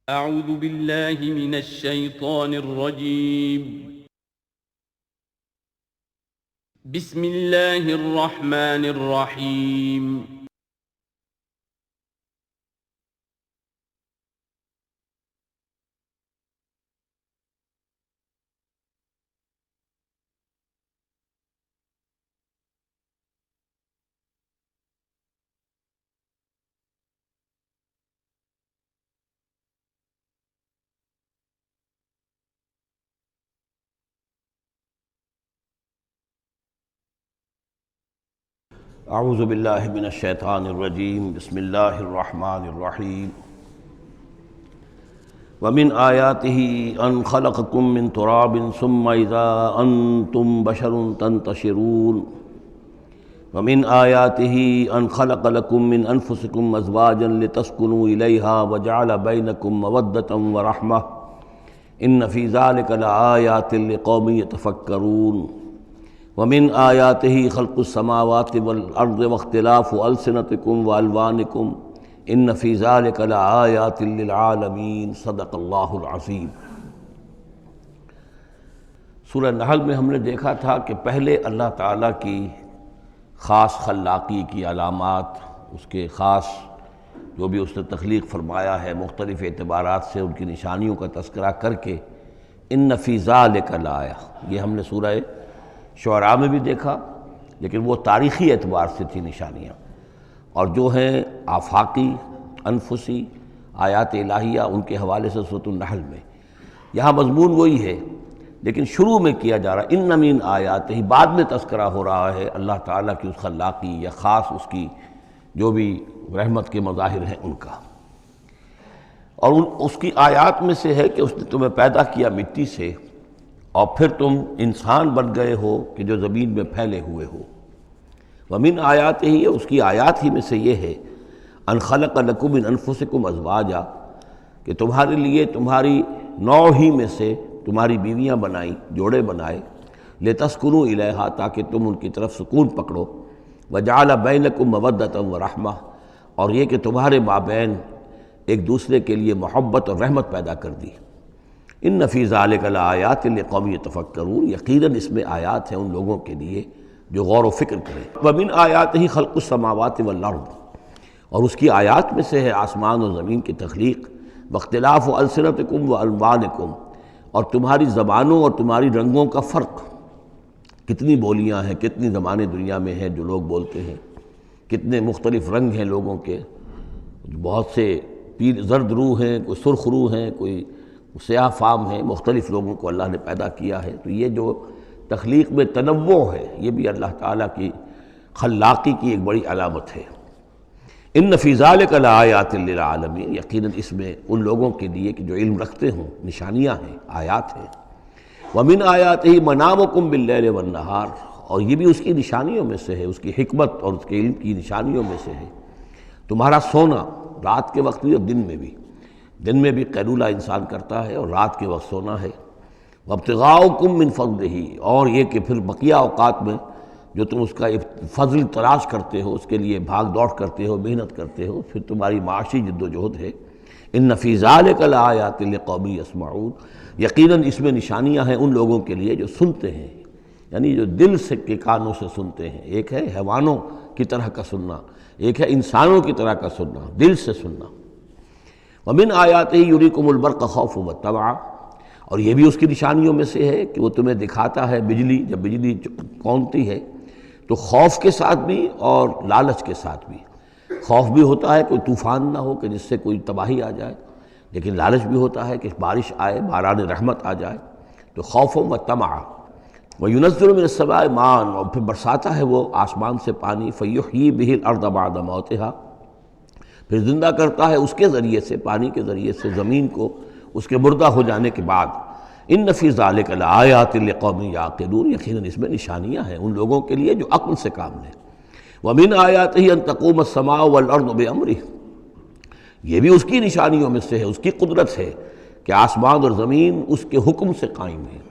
أعوذ بالله من الشيطان الرجيم. بسم الله الرحمن الرحيم. اعوذ باللہ من الشیطان الرجیم بسم اللہ الرحمن الرحیم ومن آیاتہ ان خلقکم من تراب ثم اذا انتم بشر تنتشرون ومن آیاتہ ان خلق لکم من انفسکم ازواجا لتسکنوا الیہا وجعل بینکم مودۃ ورحمۃ ان فی ذلک لآیات لقوم یتفکرون ومن آیاتہ خلق السماوات والارض واختلاف السنتکم والوانکم ان فی ذلک لآیات للعالمین صدق اللہ العظیم۔ سورہ نحل میں ہم نے دیکھا تھا کہ پہلے اللہ تعالیٰ کی خاص خلاقی کی علامات، اس کے خاص جو بھی اس نے تخلیق فرمایا ہے مختلف اعتبارات سے ان کی نشانیوں کا تذکرہ کر کے ان فی ذلک لآیہ، یہ ہم نے سورہ شعراء میں بھی دیکھا، لیکن وہ تاریخی اعتبار سے تھی نشانیاں، اور جو ہیں آفاقی انفسی آیات الہیہ ان کے حوالے سے سورۃ النحل میں یہاں مضمون وہی ہے، لیکن شروع میں کیا جا رہا ان من آیات ہی، بعد میں تذکرہ ہو رہا ہے اللہ تعالیٰ کی اس خلاقی یا خاص اس کی جو بھی رحمت کے مظاہر ہیں ان کا، اور اس کی آیات میں سے ہے کہ اس نے تمہیں پیدا کیا مٹی سے اور پھر تم انسان بن گئے ہو کہ جو زمین میں پھیلے ہوئے ہو۔ ومن آیات ہی، اس کی آیات ہی میں سے یہ ہے ان خلق لکم من انفسکم ازواجا، کہ تمہارے لیے تمہاری نوع ہی میں سے تمہاری بیویاں بنائیں، جوڑے بنائے، لتسکنوا الیہا، تاکہ تم ان کی طرف سکون پکڑو، وجعل بینکم مودۃ ورحمۃ، اور یہ کہ تمہارے مابین ایک دوسرے کے لیے محبت اور رحمت پیدا کر دی۔ ان فی ذلک لآیات لقوم یتفکرون، یقیناً اس میں آیات ہیں ان لوگوں کے لیے جو غور و فکر کریں۔ ومن آیاتہ خلق السماوات والارض، اور اس کی آیات میں سے ہے آسمان اور زمین کی تخلیق، واختلاف السنتکم والوانکم، اور تمہاری زبانوں اور تمہاری رنگوں کا فرق، کتنی بولیاں ہیں، کتنی زبانیں دنیا میں ہیں جو لوگ بولتے ہیں، کتنے مختلف رنگ ہیں لوگوں کے، بہت سے زرد روح ہیں، کوئی سرخ روح ہیں، کوئی سیاہ فام ہیں، مختلف لوگوں کو اللہ نے پیدا کیا ہے۔ تو یہ جو تخلیق میں تنوع ہے یہ بھی اللہ تعالیٰ کی خلاقی کی ایک بڑی علامت ہے۔ ان فی ذلک لآیات للعالمین، یقیناً اس میں ان لوگوں کے لیے کہ جو علم رکھتے ہوں نشانیاں ہیں، آیات ہیں۔ ومن آیاتہ منامکم باللیل والنہار، اور یہ بھی اس کی نشانیوں میں سے ہے، اس کی حکمت اور اس کے علم کی نشانیوں میں سے ہے تمہارا سونا، رات کے وقت بھی اور دن میں بھی قیلولہ انسان کرتا ہے اور رات کے وقت سونا ہے۔ وابتغاؤکم من فضلہ، اور یہ کہ پھر بقیہ اوقات میں جو تم اس کا فضل تلاش کرتے ہو، اس کے لیے بھاگ دوڑ کرتے ہو، محنت کرتے ہو، پھر تمہاری معاشی جد و جہد ہے۔ ان فی ذلک لآیات لقوم یسمعون، یقیناً اس میں نشانیاں ہیں ان لوگوں کے لیے جو سنتے ہیں، یعنی جو دل سے کے کانوں سے سنتے ہیں۔ ایک ہے حیوانوں کی طرح کا سننا، ایک ہے انسانوں کی طرح کا سننا، دل سے سننا۔ ومن آیاتہ یریکم البرق خوفا وطمعا، اور یہ بھی اس کی نشانیوں میں سے ہے کہ وہ تمہیں دکھاتا ہے بجلی، جب بجلی کونتی ہے تو خوف کے ساتھ بھی اور لالچ کے ساتھ بھی۔ خوف بھی ہوتا ہے کوئی طوفان نہ ہو کہ جس سے کوئی تباہی آ جائے، لیکن لالچ بھی ہوتا ہے کہ بارش آئے، باران رحمت آ جائے، تو خوف و طمعا۔ وینزل من السماء ماء، اور پھر برساتا ہے وہ آسمان سے پانی، فیحیی بہ الارض بعد موتها، پھر زندہ کرتا ہے اس کے ذریعے سے، پانی کے ذریعے سے زمین کو اس کے مردہ ہو جانے کے بعد۔ ان فی ذلک لآیات لقوم یعقلون، یقیناً اس میں نشانیاں ہیں ان لوگوں کے لیے جو عقل سے کام لیں۔ ومن آیاتہ ان تقوم السماء والارض بامرہ، یہ بھی اس کی نشانیوں میں سے ہے، اس کی قدرت ہے کہ آسمان اور زمین اس کے حکم سے قائم ہیں۔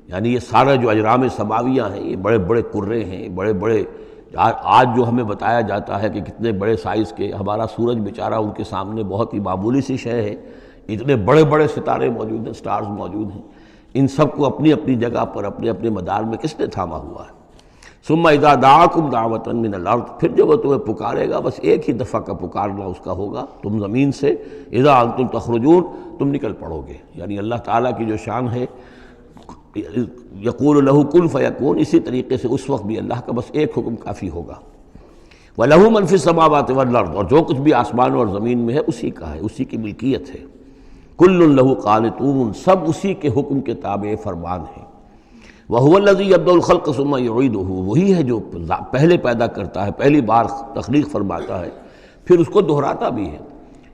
یعنی یہ سارا جو اجرام سماویہ ہیں، یہ بڑے بڑے کرے ہیں، بڑے بڑے، آج جو ہمیں بتایا جاتا ہے کہ کتنے بڑے سائز کے، ہمارا سورج بیچارہ ان کے سامنے بہت ہی معمولی سی شے ہے، اتنے بڑے بڑے ستارے موجود ہیں، سٹارز موجود ہیں، ان سب کو اپنی اپنی جگہ پر اپنے اپنے مدار میں کس نے تھاما ہوا ہے؟ ثم اذا دعاکم دعوۃ من الارض، پھر جب وہ تمہیں پکارے گا، بس ایک ہی دفعہ کا پکارنا اس کا ہوگا، تم زمین سے اذا انتم تخرجون، تم نکل پڑو گے۔ یعنی اللہ تعالیٰ کی جو شان ہے یقول لہ کن فیکون، اسی طریقے سے اس وقت بھی اللہ کا بس ایک حکم کافی ہوگا۔ وَلَهُ مَن فِي السَّمَاوَاتِ وَالْأَرْضِ، اور جو کچھ بھی آسمانوں اور زمین میں ہے اسی کا ہے، اسی کی ملکیت ہے۔ كُلٌّ لَهُ قَانِتُونَ، سب اسی کے حکم کے تابع فرمان ہیں۔ وَهُوَ الَّذِي يَبْدَأُ الْخَلْقَ ثُمَّ يُعِيدُهُ، وہی ہے جو پہلے پیدا کرتا ہے، پہلی بار تخلیق فرماتا ہے، پھر اس کو دہراتا بھی ہے،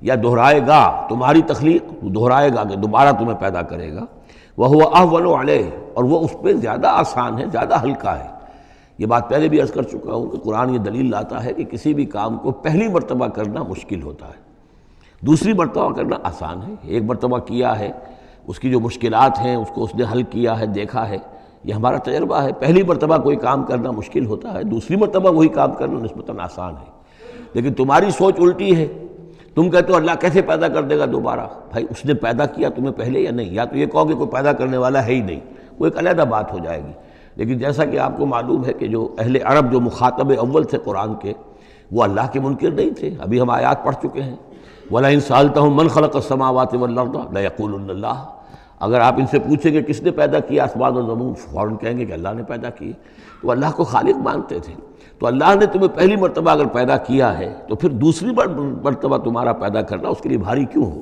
یا دہرائے گا، تمہاری تخلیق دہرائے گا کہ دوبارہ تمہیں پیدا کرے گا۔ وَهُوَ أَهْوَنُ عَلَيْهِ، اور وہ اس پہ زیادہ آسان ہے، زیادہ ہلکا ہے۔ یہ بات پہلے بھی عرض کر چکا ہوں کہ قرآن یہ دلیل لاتا ہے کہ کسی بھی کام کو پہلی مرتبہ کرنا مشکل ہوتا ہے، دوسری مرتبہ کرنا آسان ہے۔ ایک مرتبہ کیا ہے، اس کی جو مشکلات ہیں اس کو اس نے حل کیا ہے، دیکھا ہے، یہ ہمارا تجربہ ہے۔ پہلی مرتبہ کوئی کام کرنا مشکل ہوتا ہے، دوسری مرتبہ وہی کام کرنا نسبتاً آسان ہے۔ لیکن تمہاری سوچ الٹی ہے، تم کہتے ہو اللہ کیسے پیدا کر دے گا دوبارہ؟ بھائی اس نے پیدا کیا تمہیں پہلے یا نہیں؟ یا تو یہ کہو کہ کوئی پیدا کرنے والا ہے ہی نہیں، وہ ایک علیحدہ بات ہو جائے گی۔ لیکن جیسا کہ آپ کو معلوم ہے کہ جو اہل عرب جو مخاطب اول تھے قرآن کے، وہ اللہ کے منکر نہیں تھے۔ ابھی ہم آیات پڑھ چکے ہیں، وَلَئِن سَأَلْتَهُم مَّن خَلَقَ السَّمَاوَاتِ وَالْأَرْضَ لَيَقُولُنَّ اللَّهُ، اگر آپ ان سے پوچھیں کہ کس نے پیدا کیا آسمان اور زمین، فوراً کہیں گے کہ اللہ نے پیدا کی۔ تو اللہ کو خالق مانتے تھے۔ تو اللہ نے تمہیں پہلی مرتبہ اگر پیدا کیا ہے تو پھر دوسری مرتبہ تمہارا پیدا کرنا اس کے لیے بھاری کیوں ہو؟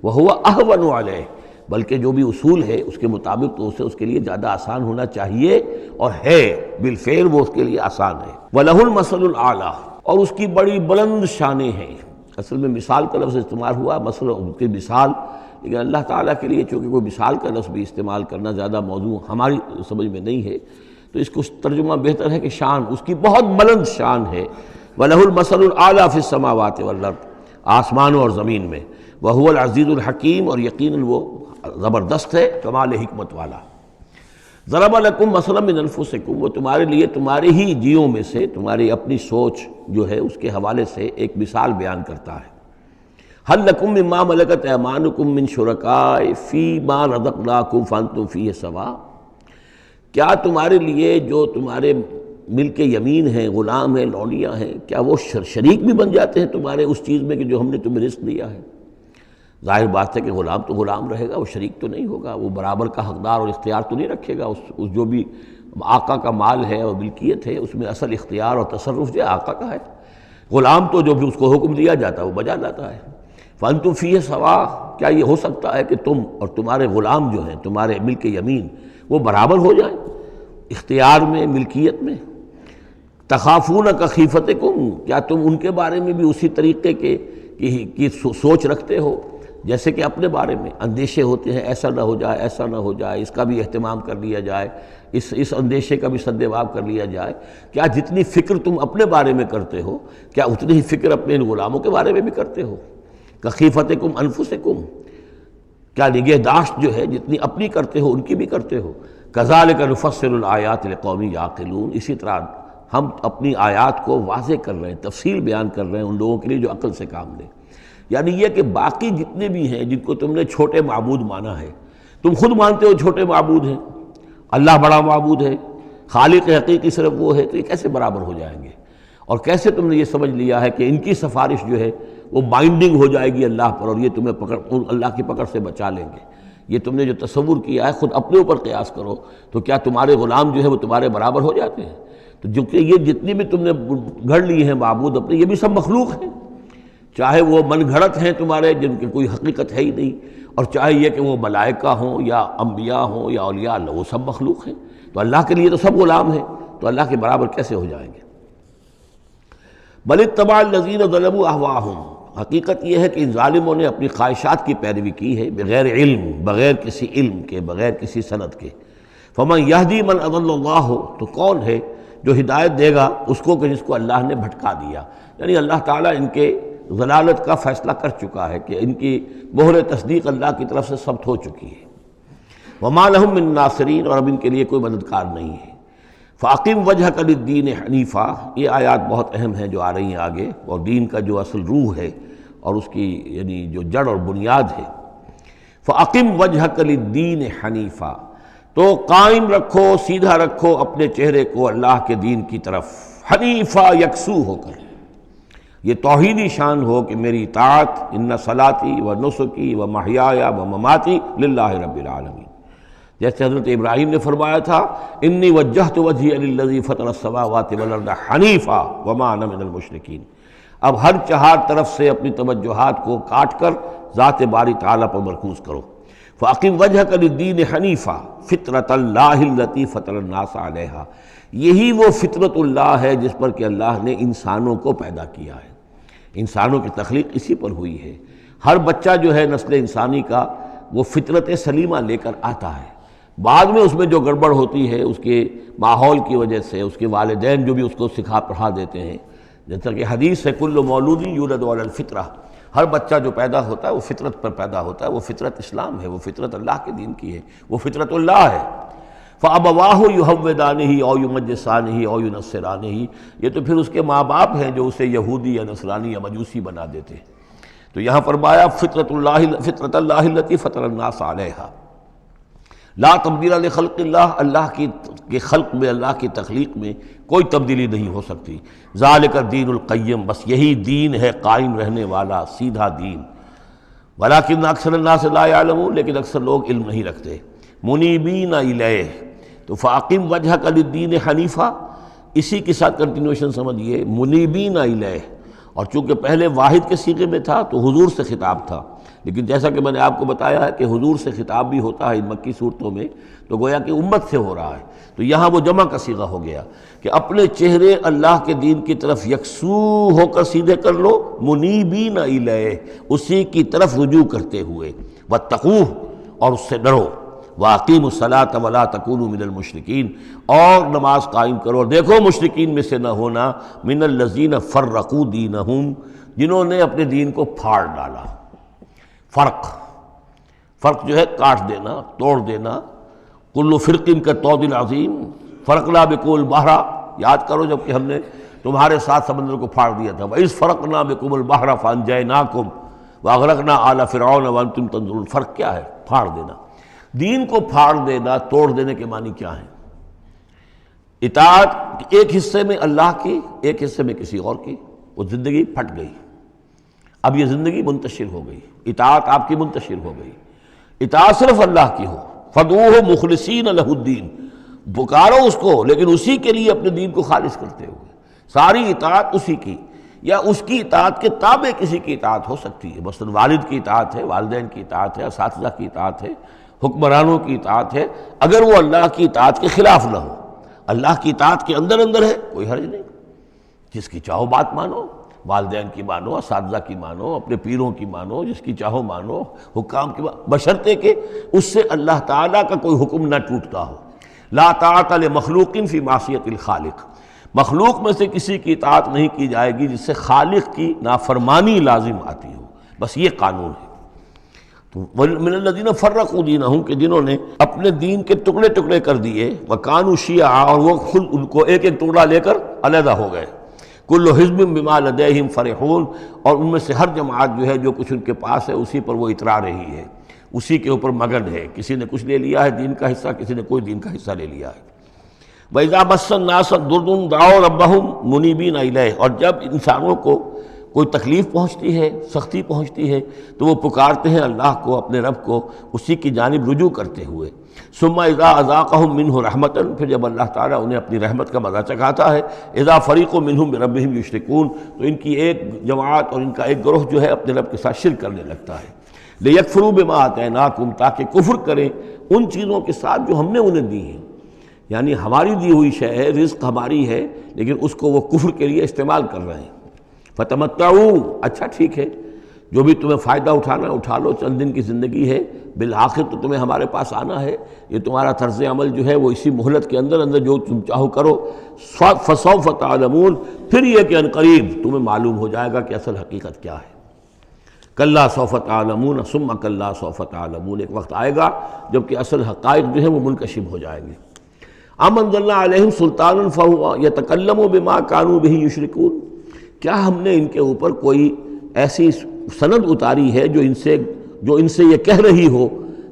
وَهُوَ أَهْوَنُ عَلَيْهِ، بلکہ جو بھی اصول ہے اس کے مطابق تو اسے اس کے لیے زیادہ آسان ہونا چاہیے، اور ہے بالفعل وہ اس کے لیے آسان ہے۔ وَلَهُ الْمَثَلُ الْأَعْلَىٰ، اور اس کی بڑی بلند شانیں ہیں۔ اصل میں مثال کا لفظ استعمال ہوا، مثلا ان کی مثال، لیکن اللہ تعالیٰ کے لیے چونکہ کوئی مثال کا لفظ بھی استعمال کرنا زیادہ موضوع ہماری سمجھ میں نہیں ہے، تو اس کو ترجمہ بہتر ہے کہ شان، اس کی بہت بلند شان ہے۔ وَلَهُ الْمَثَلُ الْأَعْلَىٰ فِي السَّمَاوَاتِ وَالْأَرْضِ، آسمانوں اور زمین میں۔ وَهُوَ الْعَزِيزُ الْحَكِيمُ، اور یقیناً وہ زبردست ہے، کمال حکمت والا۔ ضرب لکم مثلا من انفسکم، وہ تمہارے لیے تمہارے ہی جیوں میں سے، تمہاری اپنی سوچ جو ہے اس کے حوالے سے ایک مثال بیان کرتا ہے۔ هل لکم مما ملکت ایمانکم من شرکاء فیما رزقناکم فانتم فیہ سواء، کیا تمہارے لیے جو تمہارے ملک یمین ہیں، غلام ہیں، لونیاں ہیں، کیا وہ شریک بھی بن جاتے ہیں تمہارے اس چیز میں کہ جو ہم نے تمہیں رزق دیا ہے؟ ظاہر بات ہے کہ غلام تو غلام رہے گا، وہ شریک تو نہیں ہوگا، وہ برابر کا حقدار اور اختیار تو نہیں رکھے گا۔ اس جو بھی آقا کا مال ہے اور ملکیت ہے اس میں اصل اختیار اور تصرف جو ہے آقا کا ہے۔ غلام تو جو بھی اس کو حکم دیا جاتا ہے وہ بجا لاتا ہے۔ فَأَنْتُمْ فِيهِ سَوَاءٌ، کیا یہ ہو سکتا ہے کہ تم اور تمہارے غلام جو ہیں، تمہارے ملک یمین، وہ برابر ہو جائیں اختیار میں، ملکیت میں؟ تخافون کخیفتکم، کیا تم ان کے بارے میں بھی اسی طریقے کی سوچ رکھتے ہو جیسے کہ اپنے بارے میں اندیشے ہوتے ہیں، ایسا نہ ہو جائے، ایسا نہ ہو جائے، اس کا بھی اہتمام کر لیا جائے، اس اندیشے کا بھی سدباب کر لیا جائے؟ کیا جتنی فکر تم اپنے بارے میں کرتے ہو، کیا اتنی ہی فکر اپنے ان غلاموں کے بارے میں بھی کرتے ہو؟ کخیفتکم انفسکم، کیا نگہداشت جو ہے جتنی اپنی کرتے ہو ان کی بھی کرتے ہو؟ کذالک نفصل الآیات لقوم یعقلون، اسی طرح ہم اپنی آیات کو واضح کر رہے ہیں، تفصیل بیان کر رہے ہیں ان لوگوں کے لیے جو عقل سے کام لیں۔ یعنی یہ کہ باقی جتنے بھی ہیں جن کو تم نے چھوٹے معبود مانا ہے، تم خود مانتے ہو چھوٹے معبود ہیں، اللہ بڑا معبود ہے، خالق حقیقی صرف وہ ہے، تو یہ کیسے برابر ہو جائیں گے؟ اور کیسے تم نے یہ سمجھ لیا ہے کہ ان کی سفارش جو ہے وہ بائنڈنگ ہو جائے گی اللہ پر اور یہ تمہیں اللہ کی پکڑ سے بچا لیں گے؟ یہ تم نے جو تصور کیا ہے خود اپنے اوپر قیاس کرو، تو کیا تمہارے غلام جو ہے وہ تمہارے برابر ہو جاتے ہیں؟ تو جو کہ یہ جتنی بھی تم نے گھڑ لی ہیں معبود اپنے، یہ بھی سب مخلوق ہیں، چاہے وہ من گھڑت ہیں تمہارے جن کی کوئی حقیقت ہے ہی نہیں، اور چاہے یہ کہ وہ ملائکہ ہوں یا انبیاء ہوں یا اولیاء اللہ، وہ سب مخلوق ہیں۔ تو اللہ کے لیے تو سب غلام ہیں، تو اللہ کے برابر کیسے ہو جائیں گے؟ بل اتبع الذین ظلموا اہواءہم، حقیقت یہ ہے کہ ان ظالموں نے اپنی خواہشات کی پیروی کی ہے، بغیر علم، بغیر کسی علم کے، بغیر کسی سند کے۔ فمن یہدی من اضل اللہ، تو کون ہے جو ہدایت دے گا اس کو کہ جس کو اللہ نے بھٹکا دیا؟ یعنی اللہ تعالیٰ ان کے ضلالت کا فیصلہ کر چکا ہے کہ ان کی مہر تصدیق اللہ کی طرف سے ثبت ہو چکی ہے۔ وما لہم من ناصرین، اور اب ان کے لیے کوئی مددگار نہیں ہے۔ فاقم وجہک للدین حنیفا، یہ آیات بہت اہم ہیں جو آ رہی ہیں آگے، اور دین کا جو اصل روح ہے اور اس کی یعنی جو جڑ اور بنیاد ہے۔ فَأَقِمْ وَجْهَكَ لِلدِّينِ حَنِيفًا، تو قائم رکھو، سیدھا رکھو اپنے چہرے کو اللہ کے دین کی طرف، حنیفہ یکسو ہو کر، یہ توحیدی شان ہو کہ میری اطاعت، ان صلاتی و نسکی و محیای و مماتی للہ رب العالمین، جیسے حضرت ابراہیم نے فرمایا تھا انی وجہت وجہی للذی فطر السماوات والارض حنیفا وما انا من المشرکین، اب ہر چہار طرف سے اپنی توجہات کو کاٹ کر ذات باری تعالیٰ پر مرکوز کرو۔ فَأَقِمْ وَجْهَكَ لِلدِّينِ حَنِيفًا فِطْرَةَ اللَّهِ الَّتِي فَطَرَ النَّاسَ عَلَيْهَا، یہی وہ فطرت اللہ ہے جس پر کہ اللہ نے انسانوں کو پیدا کیا ہے، انسانوں کی تخلیق اسی پر ہوئی ہے۔ ہر بچہ جو ہے نسل انسانی کا وہ فطرت سلیمہ لے کر آتا ہے، بعد میں اس میں جو گڑبڑ ہوتی ہے اس کے ماحول کی وجہ سے، اس کے والدین جو بھی اس کو سکھا پڑھا دیتے ہیں، جیسا کہ حدیث ہے کل مولود یولد علی الفطرہ، ہر بچہ جو پیدا ہوتا ہے وہ فطرت پر پیدا ہوتا ہے، وہ فطرت اسلام ہے، وہ فطرت اللہ کے دین کی ہے، وہ فطرت اللہ ہے۔ فَأَبَوَاهُ يُهَوِّدَانِهِ أَوْ يُمَجِّسَانِهِ أَوْ يُنَصِّرَانِهِ، یہ تو پھر اس کے ماں باپ ہیں جو اسے یہودی یا نصرانی یا مجوسی بنا دیتے ہیں۔ تو یہاں فرمایا فطرت اللہ التي فطر الناس علیہا، لا تبدیل لخلق اللہ، اللہ کی خلق میں، اللہ کی تخلیق میں کوئی تبدیلی نہیں ہو سکتی۔ ذالک الدین القیم، بس یہی دین ہے قائم رہنے والا سیدھا دین۔ ولکن اکثر الناس لا یعلمون، لیکن اکثر لوگ علم نہیں رکھتے۔ منیبین الیہ، تو فاقم وجہک للدین حنیفا، اسی کے ساتھ کنٹینویشن سمجھیے، منیبین الیہ، اور چونکہ پہلے واحد کے صیغے میں تھا تو حضور سے خطاب تھا، لیکن جیسا کہ میں نے آپ کو بتایا ہے کہ حضور سے خطاب بھی ہوتا ہے ان مکی صورتوں میں، تو گویا کہ امت سے ہو رہا ہے، تو یہاں وہ جمع کا صیغہ ہو گیا کہ اپنے چہرے اللہ کے دین کی طرف یکسو ہو کر سیدھے کر لو، منیبین الیہ، اسی کی طرف رجوع کرتے ہوئے، واتقوہ، اور اس سے ڈرو، وَأَقِیمُوا الصَّلَاةَ وَلَا تَکُونُوا مِنَ الْمُشْرِکِینَ، اور نماز قائم کرو اور دیکھو مشرکین میں سے نہ ہونا، مِنَ الَّذِینَ فَرَّقُوا دِینَہُم، جنہوں نے اپنے دین کو پھاڑ ڈالا۔ فرق جو ہے کاٹ دینا، توڑ دینا، کل فرق کالطود العظیم فرقنا بکم البحر، یاد کرو جب کہ ہم نے تمہارے ساتھ سمندر کو پھاڑ دیا تھا، وَإِذْ فَرَقْنَا بِكُمُ الْبَحْرَ فَأَنْجَيْنَاكُمْ وَأَغْرَقْنَا آلَ فِرْعَوْنَ وَأَنْتُمْ تَنظُرُونَ۔ فرق کیا ہے؟ پھاڑ دینا، دین کو پھاڑ دینا، توڑ دینے کے معنی کیا ہیں؟ اطاعت ایک حصے میں اللہ کی، ایک حصے میں کسی اور کی، وہ زندگی پھٹ گئی، اب یہ زندگی منتشر ہو گئی، اطاعت آپ کی منتشر ہو گئی، اطاعت صرف اللہ کی ہو، فَدْعُوهُ مُخْلِصِينَ لَهُ الدِّينَ، پکارو اس کو لیکن اسی کے لیے اپنے دین کو خالص کرتے ہوئے، ساری اطاعت اسی کی، یا اس کی اطاعت کے تابع کسی کی اطاعت ہو سکتی ہے، مثلا والد کی اطاعت ہے، والدین کی اطاعت ہے، اساتذہ کی اطاعت ہے، حکمرانوں کی اطاعت ہے، اگر وہ اللہ کی اطاعت کے خلاف نہ ہو، اللہ کی اطاعت کے اندر ہے کوئی حرج نہیں، جس کی چاہو بات مانو، والدین کی مانو، اساتذہ کی مانو، اپنے پیروں کی مانو، جس کی چاہو مانو، حکام کی مانو، بشرطے کہ اس سے اللہ تعالیٰ کا کوئی حکم نہ ٹوٹتا ہو۔ لا طاعۃ لمخلوق فی معصیۃ الخالق، مخلوق میں سے کسی کی اطاعت نہیں کی جائے گی جس سے خالق کی نافرمانی لازم آتی ہو، بس یہ قانون ہے۔ تو من الذین فرقوا دینہم، کہ جنہوں نے اپنے دین کے ٹکڑے ٹکڑے کر دیے، وکانوا شیعا، اور وہ خود ان کو ایک ایک ٹکڑا لے کر علیحدہ ہو گئے، کل حزب بما لدیہم فرحون، اور ان میں سے ہر جماعت جو ہے جو کچھ ان کے پاس ہے اسی پر وہ اترا رہی ہے، اسی کے اوپر مگن ہے، کسی نے کچھ لے لیا ہے دین کا حصہ، کسی نے کوئی دین کا حصہ لے لیا ہے۔ وَإِذَا مَسَّ النَّاسَ ضُرٌّ دَعَوْا رَبَّهُمْ مُنِيبِينَ إِلَيْهِ، اور جب انسانوں کو کوئی تکلیف پہنچتی ہے، سختی پہنچتی ہے، تو وہ پکارتے ہیں اللہ کو، اپنے رب کو، اسی کی جانب رجوع کرتے ہوئے۔ ثم اذا اذاقهم منه رحمۃ، پھر جب اللہ تعالیٰ انہیں اپنی رحمت کا مزہ چکھاتا ہے، اذا فریق منهم بربهم یشرکون، تو ان کی ایک جماعت اور ان کا ایک گروہ جو ہے اپنے رب کے ساتھ شرک کرنے لگتا ہے۔ لیکفروا بما آتیناکم، تاکہ کفر کریں ان چیزوں کے ساتھ جو ہم نے انہیں دی ہیں، یعنی ہماری دی ہوئی شے ہے، رزق ہماری ہے، لیکن اس کو وہ کفر کے لیے استعمال کر رہے ہیں۔ فتمتعوا، اچھا ٹھیک ہے، جو بھی تمہیں فائدہ اٹھانا اٹھا لو، چند دن کی زندگی ہے، بالآخر تو تمہیں ہمارے پاس آنا ہے، یہ تمہارا طرز عمل جو ہے وہ اسی مہلت کے اندر اندر جو تم چاہو کرو، فسوف تعلمون، پھر یہ کہ عنقریب تمہیں معلوم ہو جائے گا کہ اصل حقیقت کیا ہے۔ کلا سوف تعلمون ثم کلا سوف تعلمون، ایک وقت آئے گا جب کہ اصل حقائق جو ہے وہ منکشف ہو جائیں گے۔ ام انزلنا علیہم سلطانا فہو یتکلم بما کانوا بہ یشرکون، کیا ہم نے ان کے اوپر کوئی ایسی سند اتاری ہے جو ان سے جو ان سے یہ کہہ رہی ہو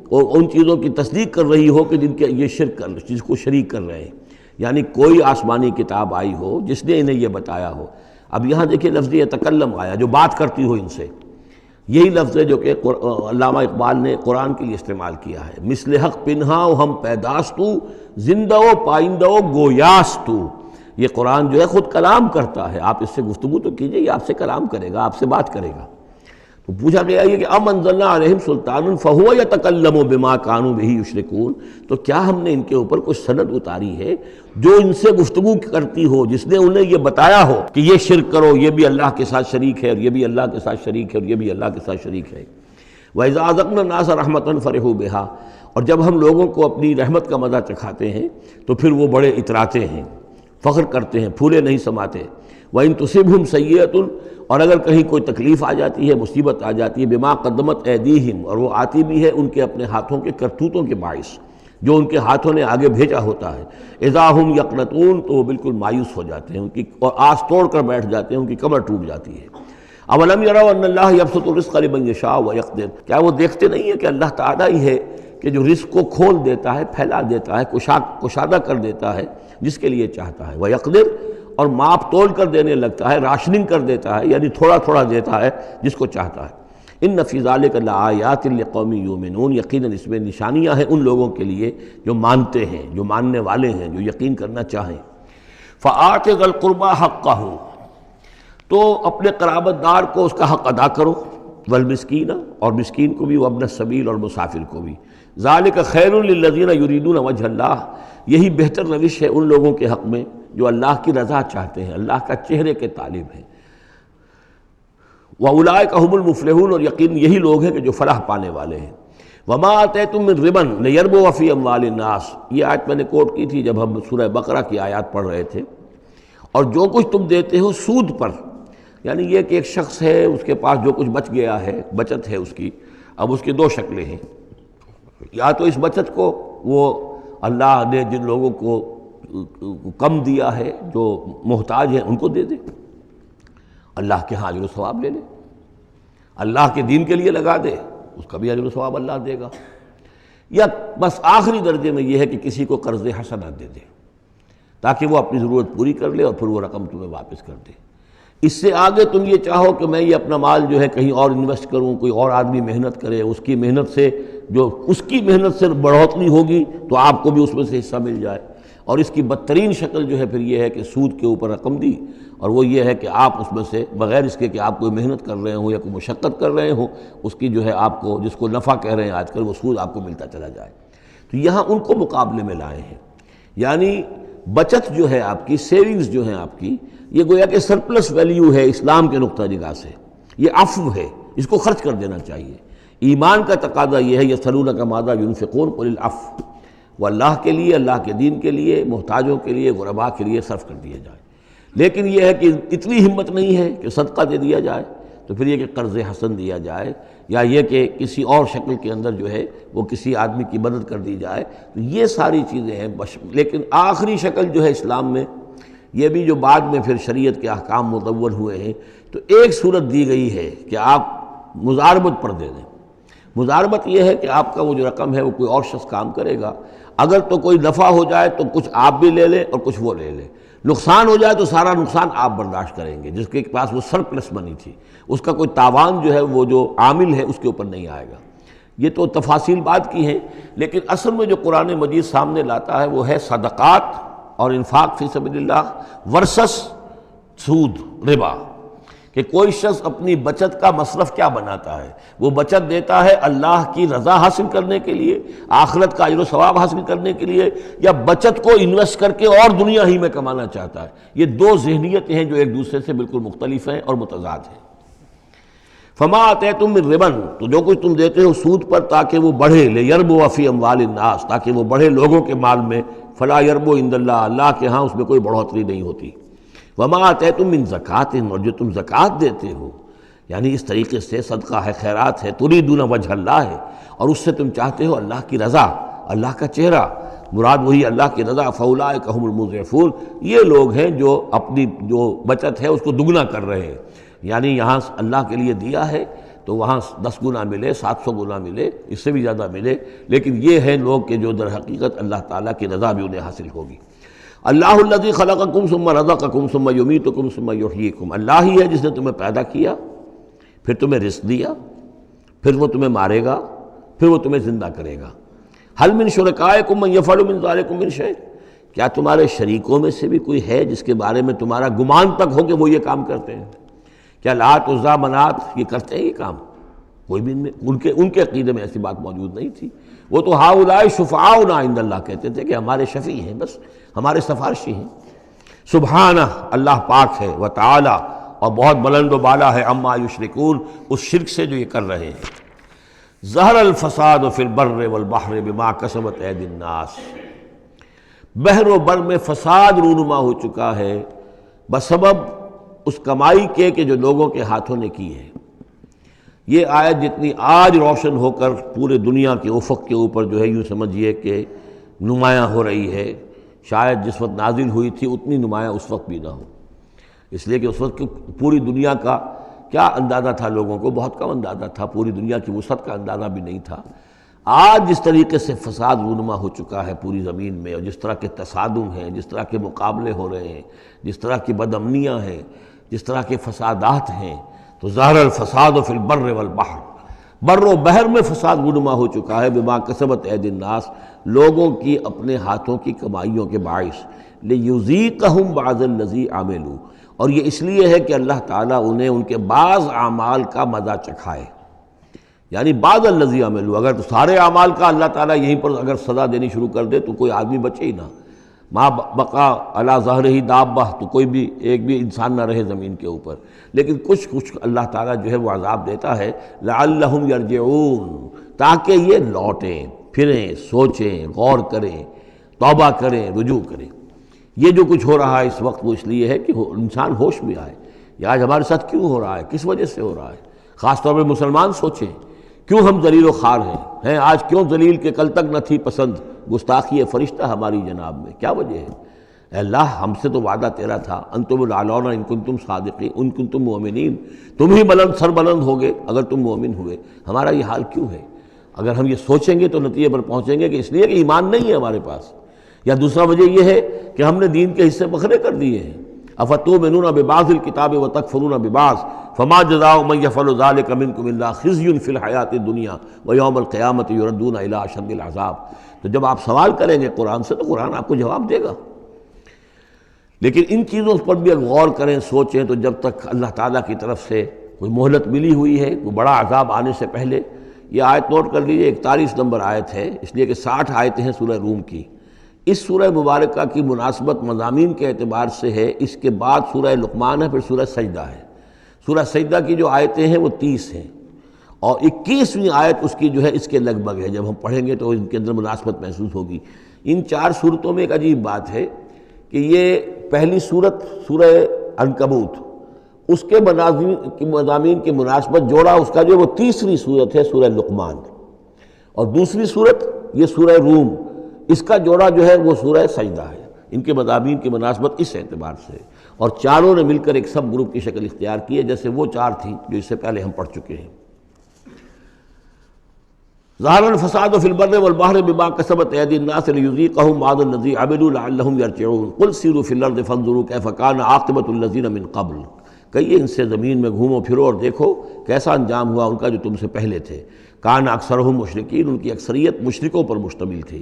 اور ان چیزوں کی تصدیق کر رہی ہو کہ جن کے یہ شرک کر جس کو شریک کر رہے ہیں، یعنی کوئی آسمانی کتاب آئی ہو جس نے انہیں یہ بتایا ہو۔ اب یہاں دیکھیں لفظ یتکلم آیا، جو بات کرتی ہو ان سے، یہی لفظ ہے جو کہ علامہ اقبال نے قرآن کے لیے استعمال کیا ہے، مثل حق پنہا و ہم پیداستو زندہ و پائندہ و گویاستو۔ یہ قرآن جو ہے خود کلام کرتا ہے، آپ اس سے گفتگو تو کیجئے، یہ آپ سے کلام کرے گا، آپ سے بات کرے گا۔ تو پوچھا گیا یہ کہ ام انزلنا علیہم سلطان فہو یتکلم بما کانوا بہ یشرکون، تو کیا ہم نے ان کے اوپر کچھ سند اتاری ہے جو ان سے گفتگو کرتی ہو، جس نے انہیں یہ بتایا ہو کہ یہ شرک کرو، یہ بھی اللہ کے ساتھ شریک ہے اور یہ بھی اللہ کے ساتھ شریک ہے اور یہ بھی اللہ کے ساتھ شریک ہے۔ وَإِذَا أَذَقْنَا النَّاسَ رَحْمَةً فَرِحُوا بِهَا، اور جب ہم لوگوں کو اپنی رحمت کا مزہ چکھاتے ہیں تو پھر وہ بڑے اتراتے ہیں، فخر کرتے ہیں، پھولے نہیں سماتے۔ وَإِن تُصِبْهُمْ سَيِّئَةٌ، اور اگر کہیں کوئی تکلیف آ جاتی ہے، مصیبت آ جاتی ہے، بما قدمت ایدیہم، اور وہ آتی بھی ہے ان کے اپنے ہاتھوں کے کرتوتوں کے باعث، جو ان کے ہاتھوں نے آگے بھیجا ہوتا ہے، اذا ہم یقنطون، تو وہ بالکل مایوس ہو جاتے ہیں، ان کی اور آس توڑ کر بیٹھ جاتے ہیں، ان کی کمر ٹوٹ جاتی ہے۔ اولم یروا ان اللہ یبسط الرزق لمن یشاء ویقدر، کیا وہ دیکھتے نہیں ہیں کہ اللہ تعالیٰ ہی ہے کہ جو رزق کو کھول دیتا ہے، پھیلا دیتا ہے، کشادہ کر دیتا ہے جس کے لیے چاہتا ہے، ویقدر، اور ماپ تول کر دینے لگتا ہے، راشننگ کر دیتا ہے، یعنی تھوڑا تھوڑا دیتا ہے جس کو چاہتا ہے۔ ان فی ذلک لآیات لقوم یؤمنون، یقیناً اس میں نشانیاں ہیں ان لوگوں کے لیے جو مانتے ہیں، جو ماننے والے ہیں، جو یقین کرنا چاہیں۔ فآت ذی القربى حقہ، تو اپنے قرابت دار کو اس کا حق ادا کرو، والمسکین، اور مسکین کو بھی، وابن السبیل، اور مسافر کو بھی۔ ذالک خیر للذین یریدون وجہ اللہ، یہی بہتر روش ہے ان لوگوں کے حق میں جو اللہ کی رضا چاہتے ہیں، اللہ کا چہرے کے طالب ہیں۔ وَأُولَٰئِکَ هُمُ الْمُفْلِحُونَ، اور یقین یہی لوگ ہیں کہ جو فلاح پانے والے ہیں۔ وَمَا آتَيْتُم مِّن رِّبًا لِّيَرْبُوَ فِي أَمْوَالِ النَّاسِ، یہ آیت میں نے کوٹ کی تھی جب ہم سورہ بقرہ کی آیات پڑھ رہے تھے۔ اور جو کچھ تم دیتے ہو سود پر، یعنی یہ کہ ایک شخص ہے، اس کے پاس جو کچھ بچ گیا ہے، بچت ہے اس کی، اب اس کی دو شکلیں ہیں، یا تو اس بچت کو وہ اللہ نے جن لوگوں کو کم دیا ہے، جو محتاج ہیں، ان کو دے دے، اللہ کے ہاں اجر و ثواب لے لے، اللہ کے دین کے لیے لگا دے، اس کا بھی اجر و ثواب اللہ دے گا، یا بس آخری درجے میں یہ ہے کہ کسی کو قرض حسنہ دے دے تاکہ وہ اپنی ضرورت پوری کر لے اور پھر وہ رقم تمہیں واپس کر دے۔ اس سے آگے تم یہ چاہو کہ میں یہ اپنا مال جو ہے کہیں اور انویسٹ کروں، کوئی اور آدمی محنت کرے، اس کی محنت سے جو اس کی محنت سے بڑھوتری ہوگی تو آپ کو بھی اس میں سے حصہ مل جائے، اور اس کی بدترین شکل جو ہے پھر یہ ہے کہ سود کے اوپر رقم دی، اور وہ یہ ہے کہ آپ اس میں سے بغیر اس کے کہ آپ کوئی محنت کر رہے ہوں یا کوئی مشقت کر رہے ہوں، اس کی جو ہے آپ کو، جس کو نفع کہہ رہے ہیں آج کل، وہ سود آپ کو ملتا چلا جائے۔ تو یہاں ان کو مقابلے میں لائے ہیں، یعنی بچت جو ہے آپ کی، سیونگز جو ہیں آپ کی، یہ گویا کہ سرپلس ویلیو ہے اسلام کے نقطہ نگاہ سے، یہ عفو ہے، اس کو خرچ کر دینا چاہیے۔ ایمان کا تقاضا یہ ہے، یسألونک ماذا ینفقون قل العفو، وہ اللہ کے لیے، اللہ کے دین کے لیے، محتاجوں کے لیے، غرباء کے لیے صرف کر دیا جائے۔ لیکن یہ ہے کہ اتنی ہمت نہیں ہے کہ صدقہ دے دیا جائے، تو پھر یہ کہ قرض حسن دیا جائے، یا یہ کہ کسی اور شکل کے اندر جو ہے وہ کسی آدمی کی مدد کر دی جائے، تو یہ ساری چیزیں ہیں۔ لیکن آخری شکل جو ہے اسلام میں، یہ بھی جو بعد میں پھر شریعت کے احکام مدون ہوئے ہیں، تو ایک صورت دی گئی ہے کہ آپ مزاربت پر دے دیں۔ مزاربت یہ ہے کہ آپ کا وہ جو رقم ہے وہ کوئی اور شخص کام کرے گا، اگر تو کوئی نفع ہو جائے تو کچھ آپ بھی لے لیں اور کچھ وہ لے لیں، نقصان ہو جائے تو سارا نقصان آپ برداشت کریں گے، جس کے پاس وہ سرپلس منی تھی، اس کا کوئی تاوان جو ہے وہ جو عامل ہے اس کے اوپر نہیں آئے گا۔ یہ تو تفاصیل بات کی ہیں، لیکن اصل میں جو قرآن مجید سامنے لاتا ہے وہ ہے صدقات اور انفاق فی سبیل اللہ ورسس سود، ربا، کہ کوئی شخص اپنی بچت کا مصرف کیا بناتا ہے، وہ بچت دیتا ہے اللہ کی رضا حاصل کرنے کے لیے، آخرت کا اجر و ثواب حاصل کرنے کے لیے، یا بچت کو انویسٹ کر کے اور دنیا ہی میں کمانا چاہتا ہے۔ یہ دو ذہنیتیں ہیں جو ایک دوسرے سے بالکل مختلف ہیں اور متضاد ہیں۔ فما آتیتم من ربا، تو جو کچھ تم دیتے ہو سود پر تاکہ وہ بڑھے، لیربو فی اموال الناس، تاکہ وہ بڑھے لوگوں کے مال میں، فلا یربو عند اللہ، اللہ کے ہاں اس میں کوئی بڑھوتری نہیں ہوتی۔ وما آتیتم من زکوٰۃ، اور جو تم زکوٰۃ دیتے ہو، یعنی اس طریقے سے صدقہ ہے، خیرات ہے، تریدون وجہ اللہ ہے، اور اس سے تم چاہتے ہو اللہ کی رضا، اللہ کا چہرہ، مراد وہی اللہ کی رضا، فاولئک هم المضعفون، یہ لوگ ہیں جو اپنی جو بچت ہے اس کو دگنا کر رہے ہیں، یعنی یہاں اللہ کے لیے دیا ہے تو وہاں 10 گنا ملے، 700 گنا ملے، اس سے بھی زیادہ ملے، لیکن یہ ہیں لوگ کہ جو در حقیقت اللہ تعالیٰ کی رضا بھی انہیں حاصل ہوگی۔ اللہ الذی خلقکم ثم رزقکم ثم یمیتکم ثم یحییکم، اللہ ہی ہے جس نے تمہیں پیدا کیا، پھر تمہیں رزق دیا، پھر وہ تمہیں مارے گا، پھر وہ تمہیں زندہ کرے گا۔ هل من شرکائکم من یفعل من ذلکم من شیء، کیا تمہارے شریکوں میں سے بھی کوئی ہے جس کے بارے میں تمہارا گمان تک ہو کہ وہ یہ کام کرتے ہیں؟ کیا لات عزیٰ منات یہ کرتے ہیں یہ کام؟ کوئی بھی ان کے عقیدے میں ایسی بات موجود نہیں تھی۔ وہ تو ہؤلاء شفعاؤنا عند اللہ کہتے تھے کہ ہمارے شفیع ہیں، بس ہمارے سفارشی ہیں۔ سبحانہ، اللہ پاک ہے، وتعالی، اور بہت بلند و بالا ہے، عما یشرکون، اس شرک سے جو یہ کر رہے ہیں۔ ظہر الفساد فی البر والبحر بما کسبت ایدی الناس، بحر و بر میں فساد رونما ہو چکا ہے بسبب اس کمائی کے کہ جو لوگوں کے ہاتھوں نے کی ہے۔ یہ آیت جتنی آج روشن ہو کر پورے دنیا کے افق کے اوپر جو ہے یوں سمجھیے کہ نمایاں ہو رہی ہے، شاید جس وقت نازل ہوئی تھی اتنی نمایاں اس وقت بھی نہ ہو، اس لیے کہ اس وقت پوری دنیا کا کیا اندازہ تھا، لوگوں کو بہت کم اندازہ تھا، پوری دنیا کی وسعت کا اندازہ بھی نہیں تھا۔ آج جس طریقے سے فساد رونما ہو چکا ہے پوری زمین میں، اور جس طرح کے تصادم ہیں، جس طرح کے مقابلے ہو رہے ہیں، جس طرح کی بد امنیاں ہیں، جس طرح کے فسادات ہیں، تو ظاہر الفساد فی البر والبحر، بر و بحر میں فساد رونما ہو چکا ہے بما کسبت ایدی الناس، لوگوں کی اپنے ہاتھوں کی کمائیوں کے باعث، لیذیقہم بعض الذی عملوا، اور یہ اس لیے ہے کہ اللہ تعالیٰ انہیں ان کے بعض اعمال کا مزہ چکھائے، یعنی بعض الذی عملوا، اگر سارے اعمال کا اللہ تعالیٰ یہیں پر اگر سزا دینی شروع کر دے تو کوئی آدمی بچے ہی نہ، ما بقا علی ظہرہ دابہ، تو کوئی بھی ایک بھی انسان نہ رہے زمین کے اوپر، لیکن کچھ اللہ تعالیٰ جو ہے وہ عذاب دیتا ہے، لعلہم یرجعون، تاکہ یہ لوٹیں پھریں، سوچیں، غور کریں، توبہ کریں، رجوع کریں۔ یہ جو کچھ ہو رہا ہے اس وقت وہ اس لیے ہے کہ انسان ہوش میں آئے، یہ آج ہمارے ساتھ کیوں ہو رہا ہے، کس وجہ سے ہو رہا ہے، خاص طور پہ مسلمان سوچیں کیوں ہم ذلیل و خوار ہیں آج، کیوں ذلیل کہ کل تک نہ تھی پسند گستاخی فرشتہ ہماری جناب میں، کیا وجہ ہے؟ اے اللہ، ہم سے تو وعدہ تیرا تھا، انتم الاعلون ان کنتم صادقین، ان کنتم مؤمنین، تم ہی بلند سر بلند ہوگے اگر تم مومن ہوئے، ہمارا یہ حال کیوں ہے؟ اگر ہم یہ سوچیں گے تو نتیجے پر پہنچیں گے کہ اس لیے کہ ایمان نہیں ہے ہمارے پاس، یا دوسرا وجہ یہ ہے کہ ہم نے دین کے حصے بکھرے کر دیے ہیں۔ افتؤمنون ببعض الکتاب وتکفرون ببعض فما جزاء من يفعل ذلك منكم الا خزي في الحیاۃ الدنیا ویوم القیامۃ یردون الی اشد العذاب۔ تو جب آپ سوال کریں گے قرآن سے تو قرآن آپ کو جواب دے گا، لیکن ان چیزوں پر بھی اگر غور کریں، سوچیں، تو جب تک اللہ تعالیٰ کی طرف سے کوئی مہلت ملی ہوئی ہے، کوئی بڑا عذاب آنے سے پہلے، یہ آیت نوٹ کر لیجیے، 41 نمبر آیت ہے، اس لیے کہ 60 آیتیں ہیں سورہ روم کی۔ اس سورہ مبارکہ کی مناسبت مضامین کے اعتبار سے ہے، اس کے بعد سورہ لقمان ہے، پھر سورہ سجدہ ہے۔ سورہ سجدہ کی جو آیتیں ہیں وہ 30 ہیں، اور 21ویں آیت اس کی جو ہے اس کے لگ بھگ ہے، جب ہم پڑھیں گے تو ان کے اندر مناسبت محسوس ہوگی۔ ان 4 صورتوں میں ایک عجیب بات ہے کہ یہ پہلی صورت سورہ عنکبوت، اس کے مضامین کی مناسبت جوڑا اس کا جو وہ 30ویں صورت ہے سورہ لقمان، اور دوسری صورت یہ سورہ روم، اس کا جوڑا جو ہے وہ سورہ سجدہ ہے۔ ان کے مضامین کی مناسبت اس اعتبار سے، اور چاروں نے مل کر ایک سب گروپ کی شکل اختیار کی ہے، جیسے وہ 4 تھیں جو اس سے پہلے ہم پڑھ چکے ہیں۔ ظہر الفساد فی البر والبحر بما کسبت ایدی الناس لیذیقہم بعض الذی عملوا لعلہم یرجعون قل سیروا فی الارض فانظروا کیف کان عاقبۃ الذین من قبل، کہیے ان سے زمین میں گھومو پھرو اور دیکھو کیسا انجام ہوا ان کا جو تم سے پہلے تھے۔ کان اکثرہم مشرکین، ان کی اکثریت مشرکوں پر مشتمل تھی۔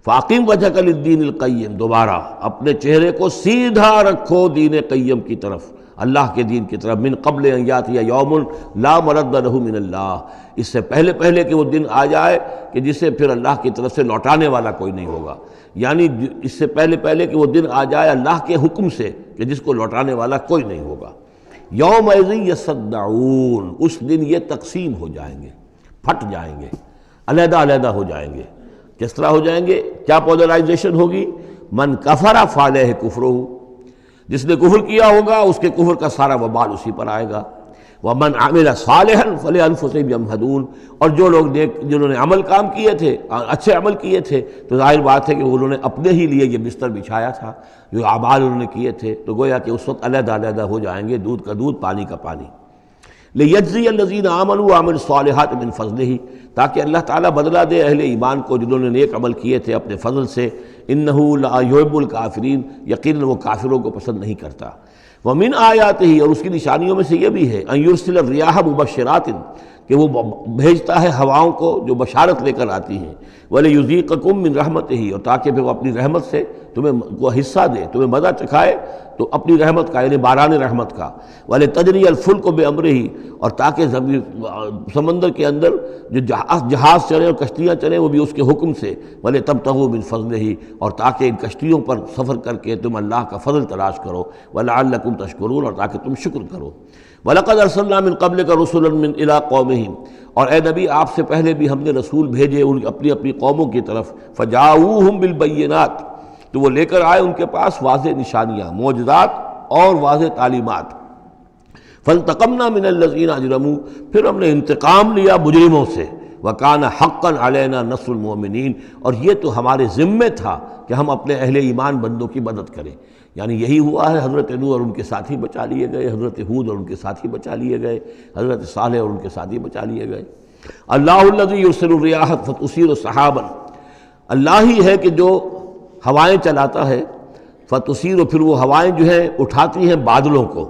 فاقم وجہک للدین القیم، دوبارہ اپنے چہرے کو سیدھا رکھو دین قیم کی طرف، اللہ کے دین کی طرف، من قبل ان یاتی یوم لا مرد لہ من اللہ، اس سے پہلے کہ وہ دن آ جائے کہ جسے پھر اللہ کی طرف سے لوٹانے والا کوئی نہیں ہوگا، یعنی اس سے پہلے کہ وہ دن آ جائے اللہ کے حکم سے کہ جس کو لوٹانے والا کوئی نہیں ہوگا۔ یومئذ یصدعون، اس دن یہ تقسیم ہو جائیں گے، پھٹ جائیں گے، علیحدہ ہو جائیں گے۔ کس طرح ہو جائیں گے؟ کیا پولرائزیشن ہوگی؟ من کفر فعلیہ کفرہ، جس نے کفر کیا ہوگا اس کے کفر کا سارا وبال اسی پر آئے گا۔ ومن عمل صالحا فلانفسہم یمہدون، اور جو لوگ جنہوں نے عمل کام کیے تھے، اچھے عمل کیے تھے، تو ظاہر بات ہے کہ انہوں نے اپنے ہی لیے یہ بستر بچھایا تھا، جو اعمال انہوں نے کیے تھے، تو گویا کہ اس وقت علیحدہ ہو جائیں گے، دودھ کا دودھ پانی کا پانی۔ لیجزی الذین آمنوا وعملوا الصالحات من فضلہ، تاکہ اللہ تعالیٰ بدلہ دے اہل ایمان کو جنہوں نے نیک عمل کیے تھے اپنے فضل سے، انہ لا یحب الکافرین، یقیناً وہ کافروں کو پسند نہیں کرتا۔ ومن آیاتہ، اور اس کی نشانیوں میں سے یہ بھی ہے، ان یرسل الریاح مبشرات، کہ وہ بھیجتا ہے ہواؤں کو جو بشارت لے کر آتی ہیں، وَلِيُذِيقَكُم مِّن رَحْمَتِهِ، اور تاکہ پھر وہ اپنی رحمت سے تمہیں وہ حصہ دے، تمہیں مزہ چکھائے تو اپنی رحمت کا، یعنی باران رحمت کا، وَلِتَجْرِيَ الْفُلْكُ بِأَمْرِهِ، اور تاکہ سمندر کے اندر جو جہاز چلے اور کشتیاں چلیں وہ بھی اس کے حکم سے، وَلِتَبْتَغُوا مِن فَضْلِهِ، اور تاکہ ان کشتیوں پر سفر کر کے تم اللہ کا فضل تلاش کرو، وَلَعَلَّكُمْ تَشْكُرُونَ، اور تاکہ تم شکر کرو۔ وَلَقَدْ أَرْسَلْنَا مِن قَبْلِكَ رُسُلًا إِلَىٰ قَوْمِهِمْ، اور اے نبی آپ سے پہلے بھی ہم نے رسول بھیجے اپنی اپنی قوموں کی طرف، فَجَاءُوهُم بِالْبَيِّنَاتِ، تو وہ لے کر آئے ان کے پاس واضح نشانیاں، معجزات اور واضح تعلیمات۔ فَانْتَقَمْنَا مِنَ الَّذِينَ أَجْرَمُوا، پھر ہم نے انتقام لیا مجرموں سے، وَكَانَ حَقًّا عَلَيْنَا نَصْرُ الْمُؤْمِنِينَ، اور یہ تو ہمارے ذمے تھا کہ ہم اپنے اہل ایمان بندوں کی مدد کریں۔ یعنی یہی ہوا ہے، حضرت نوح اور ان کے ساتھی بچا لیے گئے، حضرت ہود اور ان کے ساتھی بچا لیے گئے، حضرت صالح اور ان کے ساتھی بچا لیے گئے۔ اللہ الذی یرسل الریاح فتثیر سحابا، اللہ ہی ہے کہ جو ہوائیں چلاتا ہے، فتثیر، پھر وہ ہوائیں جو ہیں اٹھاتی ہیں بادلوں کو،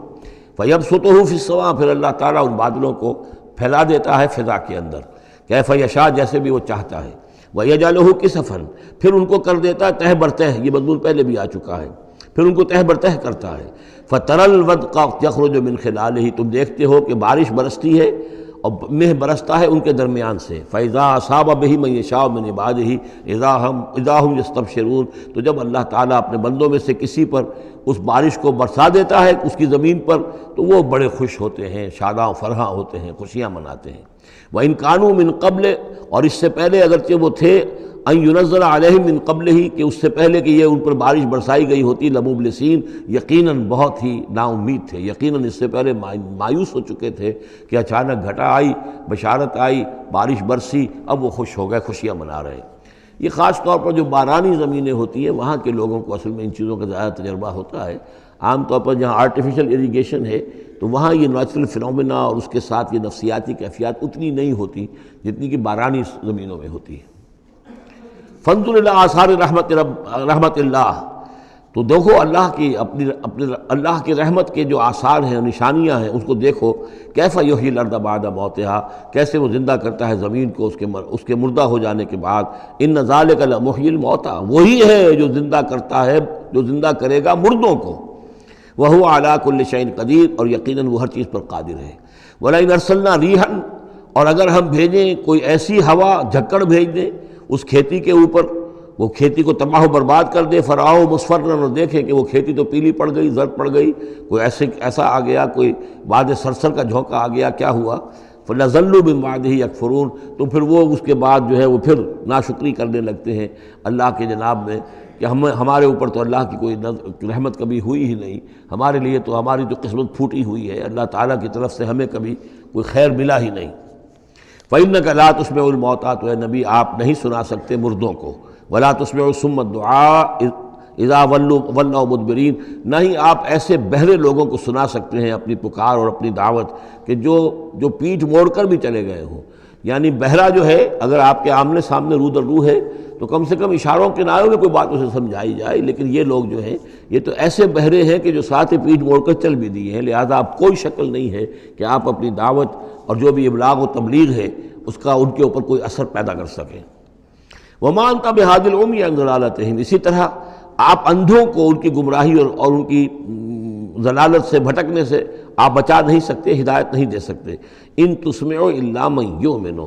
فیبسطہ فی السماء، پھر اللہ تعالیٰ ان بادلوں کو پھیلا دیتا ہے فضا کے اندر، کیف یشاء، جیسے بھی وہ چاہتا ہے، ویجعلہ کسفا، پھر ان کو کر دیتا ہے تہ برتہ، یہ مضمون پہلے بھی آ چکا ہے، پھر ان کو تہ برتہ کرتا ہے۔ فَتَرَى الْوَدْقَ يَخْرُجُ مِنْ خِلَالِهِ، تم دیکھتے ہو کہ بارش برستی ہے اور مہ برستا ہے ان کے درمیان سے، فَإِذَا أَصَابَ بِهِ مَن يَشَاءُ مِنْ عِبَادِهِ إِذَا هُمْ يَسْتَبْشِرُونَ، تو جب اللہ تعالیٰ اپنے بندوں میں سے کسی پر اس بارش کو برسا دیتا ہے اس کی زمین پر، تو وہ بڑے خوش ہوتے ہیں، شاداں فرحاں ہوتے ہیں، خوشیاں مناتے ہیں۔ وَإِنْ كَانُوا مِنْ قَبْلِ، اور اس سے پہلے اگرچہ وہ تھے، ان ينزل علیہم من قبل ہی، کہ اس سے پہلے کہ یہ ان پر بارش برسائی گئی ہوتی، لمبلسین، یقیناً بہت ہی نا امید تھے، یقیناً اس سے پہلے مایوس ہو چکے تھے کہ اچانک گھٹا آئی، بشارت آئی، بارش برسی، اب وہ خوش ہو گئے، خوشیاں منا رہے ہیں۔ یہ خاص طور پر جو بارانی زمینیں ہوتی ہیں وہاں کے لوگوں کو اصل میں ان چیزوں کا زیادہ تجربہ ہوتا ہے۔ عام طور پر جہاں آرٹیفیشل اریگیشن ہے تو وہاں یہ نیچرل فنومینا اور اس کے ساتھ یہ نفسیاتی کیفیات اتنی نہیں ہوتی جتنی کہ بارانی زمینوں میں ہوتی ہے۔ فانظر الی آثار رحمت اللہ، تو دیکھو اللہ کی اپنی اللہ کی رحمت کے جو آثار ہیں، نشانیاں ہیں، اس کو دیکھو۔ کیف یحیی الارض بعد موتہا، کیسے وہ زندہ کرتا ہے زمین کو اس کے مردہ ہو جانے کے بعد۔ ان ذالک لمحیی الموتیٰ، وہی ہے جو زندہ کرتا ہے، جو زندہ کرے گا مردوں کو۔ وہو علی کل شیء قدیر، اور یقیناً وہ ہر چیز پر قادر ہے۔ ولئن ارسلنا ریحا، اور اگر ہم بھیجیں کوئی ایسی ہوا، جھکڑ بھیج دیں اس کھیتی کے اوپر، وہ کھیتی کو تباہ و برباد کر دے، فرآہ مصفرا، اور دیکھیں کہ وہ کھیتی تو پیلی پڑ گئی، زرد پڑ گئی، کوئی ایسا آ گیا، کوئی باد سرسر کا جھونکا آ گیا، کیا ہوا؟ فَلَظَلُّوا مِن بَعْدِهِ يَكْفُرُونَ، تو پھر وہ اس کے بعد جو ہے وہ پھر ناشکری کرنے لگتے ہیں اللہ کے جناب میں، کہ ہمارے اوپر تو اللہ کی کوئی رحمت کبھی ہوئی ہی نہیں، ہمارے لیے تو ہماری تو قسمت پھوٹی ہوئی ہے، اللہ تعالیٰ کی طرف سے ہمیں کبھی کوئی خیر ملا ہی نہیں۔ فَإِنَّكَ لَا تُسْمِعُ الْمَوْتَىٰ، تو اے نبی آپ نہیں سنا سکتے مردوں کو، وَلَا تُسْمِعُ الصُّمَّ الدُّعَاءَ اذا ولوا مدبرین، نہ ہی آپ ایسے بہرے لوگوں کو سنا سکتے ہیں اپنی پکار اور اپنی دعوت کہ جو پیٹھ موڑ کر بھی چلے گئے ہوں۔ یعنی بہرا جو ہے اگر آپ کے آمنے سامنے رو در رو ہے تو کم سے کم اشاروں کے نعروں میں کوئی بات اسے سمجھائی جائے، لیکن یہ لوگ جو ہیں یہ تو ایسے بہرے ہیں کہ جو ساتھ ہی پیٹھ موڑ کر چل بھی دیے ہیں، لہذا آپ کوئی شکل نہیں ہے کہ آپ اپنی دعوت اور جو بھی ابلاغ و تبلیغ ہے اس کا ان کے اوپر کوئی اثر پیدا کر سکیں۔ وَمَا أَنْتَ بِهَادِ الْعُمْيِ عَنْ ضَلَالَتِهِمْ، اسی طرح آپ اندھوں کو ان کی گمراہی اور ان کی ضلالت سے، بھٹکنے سے آپ بچا نہیں سکتے، ہدایت نہیں دے سکتے۔ ان تسمعوا الا من یؤمن،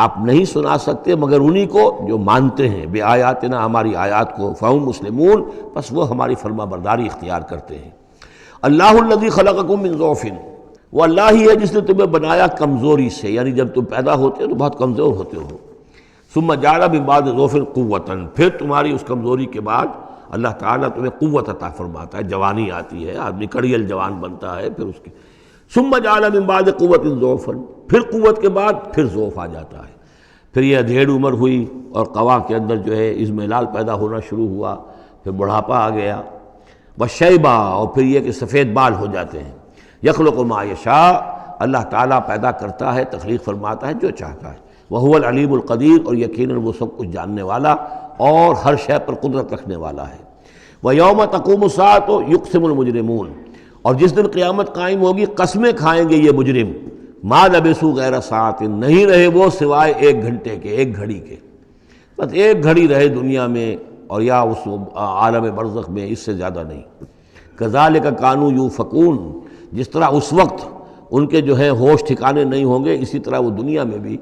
آپ نہیں سنا سکتے مگر انہی کو جو مانتے ہیں، بآیاتنا، ہماری آیات کو، فہم مسلمون، پس وہ ہماری فرما برداری اختیار کرتے ہیں۔ اللہ الذی خلقکم من ضعف، وہ اللہ ہی ہے جس نے تمہیں بنایا کمزوری سے، یعنی جب تم پیدا ہوتے ہو تو بہت کمزور ہوتے ہو، ثم جعل من بعد ضعف قوۃ، پھر تمہاری اس کمزوری کے بعد اللہ تعالیٰ تمہیں قوت عطا فرماتا ہے، جوانی آتی ہے، آدمی کڑیل جوان بنتا ہے، پھر اس کے ثم جعل من بعد قوت ضعفا، پھر قوت کے بعد پھر ضعف آ جاتا ہے، پھر یہ ادھیڑ عمر ہوئی اور قوا کے اندر جو ہے اضمحلال پیدا ہونا شروع ہوا، پھر بڑھاپا آ گیا، وشیبہ، اور پھر یہ کہ سفید بال ہو جاتے ہیں، یخلق ما یشاء، اللہ تعالیٰ پیدا کرتا ہے، تخلیق فرماتا ہے جو چاہتا ہے، وہو العلیم القدیر، اور یقیناً وہ سب کچھ جاننے والا اور ہر شے پر قدرت رکھنے والا ہے۔ وَيَوْمَ تَقُومُ السَّاعَةُ يُقْسِمُ الْمُجْرِمُونَ، اور جس دن قیامت قائم ہوگی قسمیں کھائیں گے یہ مجرم، ما لبثوا غیر ساعۃ، نہیں رہے وہ سوائے ایک گھنٹے کے، ایک گھڑی کے، بس ایک گھڑی رہے دنیا میں اور یا اس عالم برزخ میں، اس سے زیادہ نہیں۔ کذالک کانوا یؤفکون، جس طرح اس وقت ان کے جو ہے ہوش ٹھکانے نہیں ہوں گے، اسی طرح وہ دنیا میں بھی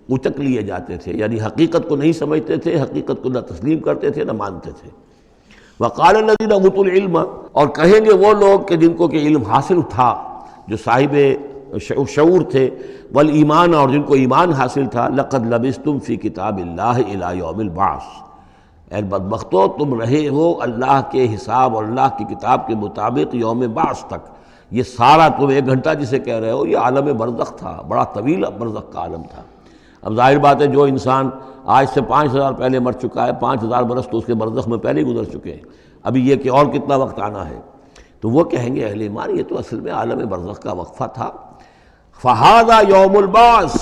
اچک لیے جاتے تھے، یعنی حقیقت کو نہیں سمجھتے تھے، حقیقت کو نہ تسلیم کرتے تھے نہ مانتے تھے۔ وقال الذین اوتوا العلم، اور کہیں گے وہ لوگ کہ جن کو کہ علم حاصل تھا، جو صاحب شعور تھے، والایمان، اور جن کو ایمان حاصل تھا، لقد لبثتم فی کتاب اللہ الی یوم البعث، اے بدبختو تم رہے ہو اللہ کے حساب اور اللہ کی کتاب کے مطابق یوم بعث تک۔ یہ سارا تم ایک گھنٹہ جسے کہہ رہے ہو یہ عالم برزخ تھا، بڑا طویل برزخ کا عالم تھا۔ اب ظاہر بات ہے جو انسان آج سے 5000 پہلے مر چکا ہے، 5000 برس تو اس کے برزخ میں پہلے ہی گزر چکے ہیں، ابھی یہ کہ اور کتنا وقت آنا ہے، تو وہ کہیں گے اہل ایمان یہ تو اصل میں عالم برزخ کا وقفہ تھا۔ فَهَذَا يَوْمُ الْبَعْثِ،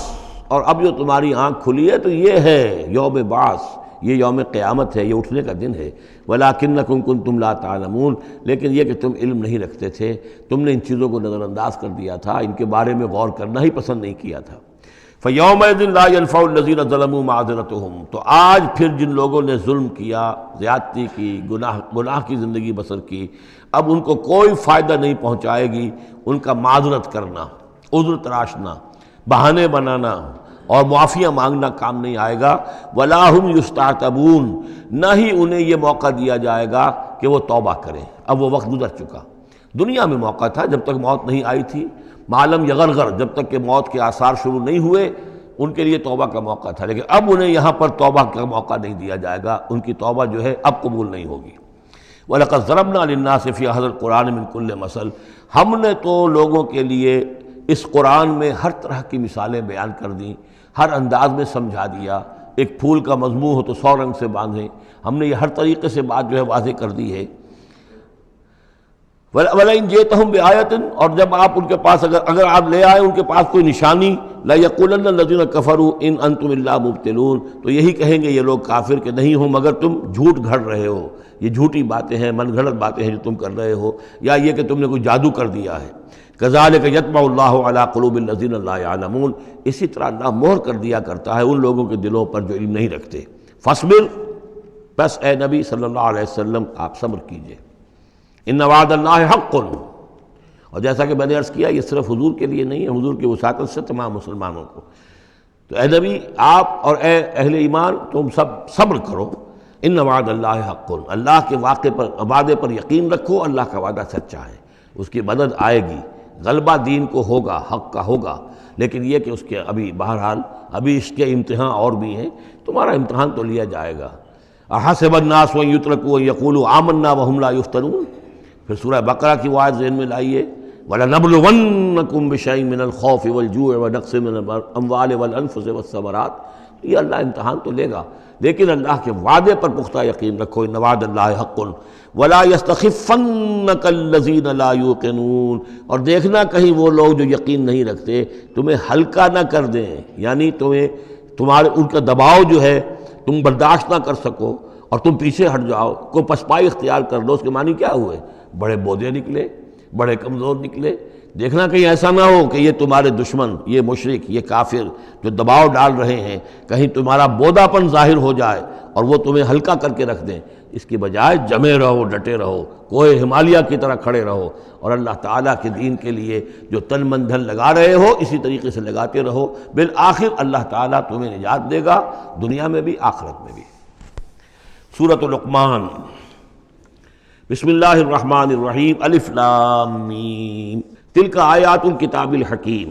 اور اب جو تمہاری آنکھ کھلی ہے تو یہ ہے یوم بعث، یہ یوم قیامت ہے، یہ اٹھنے کا دن ہے۔ وَلَٰكِنَّكُمْ كُنتُمْ لَا تَعْلَمُونَ، لیکن یہ کہ تم علم نہیں رکھتے تھے، تم نے ان چیزوں کو نظر انداز کر دیا تھا، ان کے بارے میں غور کرنا ہی پسند نہیں کیا تھا۔ فَيَوْمَئِذٍ لَا يَنفَعُ الَّذِينَ ظَلَمُوا مَعْذِرَتُهُمْ، تو آج پھر جن لوگوں نے ظلم کیا، زیادتی کی، گناہ کی زندگی بسر کی، اب ان کو کوئی فائدہ نہیں پہنچائے گی ان کا معذرت کرنا، عذر تراشنا، بہانے بنانا اور معافیاں مانگنا کام نہیں آئے گا۔ وَلَا هُمْ يُسْتَعْتَبُونَ، نہ ہی انہیں یہ موقع دیا جائے گا کہ وہ توبہ کریں، اب وہ وقت گزر چکا۔ دنیا میں موقع تھا جب تک موت نہیں آئی تھی، معلم یغرغر، جب تک کہ موت کے آثار شروع نہیں ہوئے ان کے لیے توبہ کا موقع تھا، لیکن اب انہیں یہاں پر توبہ کا موقع نہیں دیا جائے گا، ان کی توبہ جو ہے اب قبول نہیں ہوگی۔ وَلَقَدْ ضَرَبْنَا لِلنَّاسِ فِي هَذَا الْقُرْآنِ مِنْ كُلِّ مَثَلٍ، ہم نے تو لوگوں کے لیے اس قرآن میں ہر طرح کی مثالیں بیان کر دیں، ہر انداز میں سمجھا دیا۔ ایک پھول کا مضمون ہو تو 100 رنگ سے باندھیں، ہم نے یہ ہر طریقے سے بات جو ہے واضح کر دی ہے۔ وَلَئِنْ جِئْتَهُمْ بِآیَةٍ، اور جب آپ ان کے پاس اگر آپ لے آئے ان کے پاس کوئی نشانی، لَيَقُولَنَّ الَّذِينَ كَفَرُوا إِنْ أَنْتُمْ إِلَّا مُبْطِلُونَ، تو یہی کہیں گے یہ لوگ کافر کہ نہیں ہو مگر تم جھوٹ گھڑ رہے ہو، یہ جھوٹی باتیں ہیں، من گھڑت باتیں ہیں جو تم کر رہے ہو، یا یہ کہ تم نے کوئی جادو کر دیا ہے۔ كَذَلِكَ يَطْبَعُ اللَّهُ عَلَىٰ قُلُوبِ الَّذِينَ لَا يَعْلَمُونَ، اسی طرح اللہ مہر کر دیا کرتا ہے ان لوگوں کے دلوں پر جو علم نہیں رکھتے۔ فَاصْبِرْ، بس اے نبی صلی اللہ علیہ وسلم آپ صبر کیجئے۔ إِنَّ وَعْدَ اللَّهِ حَقٌّ، اور جیسا کہ میں نے عرض کیا یہ صرف حضور کے لیے نہیں ہے، حضور کی وساطت سے تمام مسلمانوں کو۔ تو اے نبی آپ اور اے اہل ایمان تم سب صبر کرو۔ ان وعد اللہ حق، اللہ کے وعدے پر یقین رکھو، اللہ کا وعدہ سچا ہے، اس کی مدد آئے گی، غلبہ دین کو ہوگا، حق کا ہوگا، لیکن یہ کہ اس کے ابھی بہرحال ابھی اس کے امتحان اور بھی ہیں، تمہارا امتحان تو لیا جائے گا۔ احسب الناس ان یترکوا ان یقولوا آمنا وهم لا یفتنون، پھر سورہ بقرہ کی وہ آیت ذہن میں لائیے، وَلَنَبْلُوَنَّكُمْ بِشَيْءٍ مِّنَ الْخَوْفِ وَالْجُوعِ وَنَقْصٍ مِّنَ الْأَمْوَالِ وَالْأَنفُسِ وَالثَّمَرَاتِ، یہ اللہ امتحان تو لے گا، لیکن اللہ کے وعدے پر پختہ یقین رکھو۔ إِنَّ وَعْدَ اللَّهِ حَقٌّ وَلَا يَسْتَخِفَّنَّكَ الَّذِينَ لَا يُوقِنُونَ، اور دیکھنا کہیں وہ لوگ جو یقین نہیں رکھتے تمہیں ہلکا نہ کر دیں، یعنی تمہارے ان کا دباؤ جو ہے تم برداشت نہ کر سکو اور تم پیچھے ہٹ جاؤ، کو پسپائی اختیار کر لو۔ اس کے معنی کیا ہوئے؟ بڑے بودے نکلے، بڑے کمزور نکلے۔ دیکھنا کہیں ایسا نہ ہو کہ یہ تمہارے دشمن، یہ مشرک، یہ کافر جو دباؤ ڈال رہے ہیں، کہیں تمہارا بودا پن ظاہر ہو جائے اور وہ تمہیں ہلکا کر کے رکھ دیں۔ اس کی بجائے جمے رہو، ڈٹے رہو، کوہ ہمالیہ کی طرح کھڑے رہو، اور اللہ تعالیٰ کے دین کے لیے جو تن من دھن لگا رہے ہو اسی طریقے سے لگاتے رہو، بالآخر اللہ تعالیٰ تمہیں نجات دے گا، دنیا میں بھی آخرت میں بھی۔ سورۃ لقمان، بسم اللہ الرحمن الرحیم، الف لام میم، تلک آیات الکتاب الحکیم۔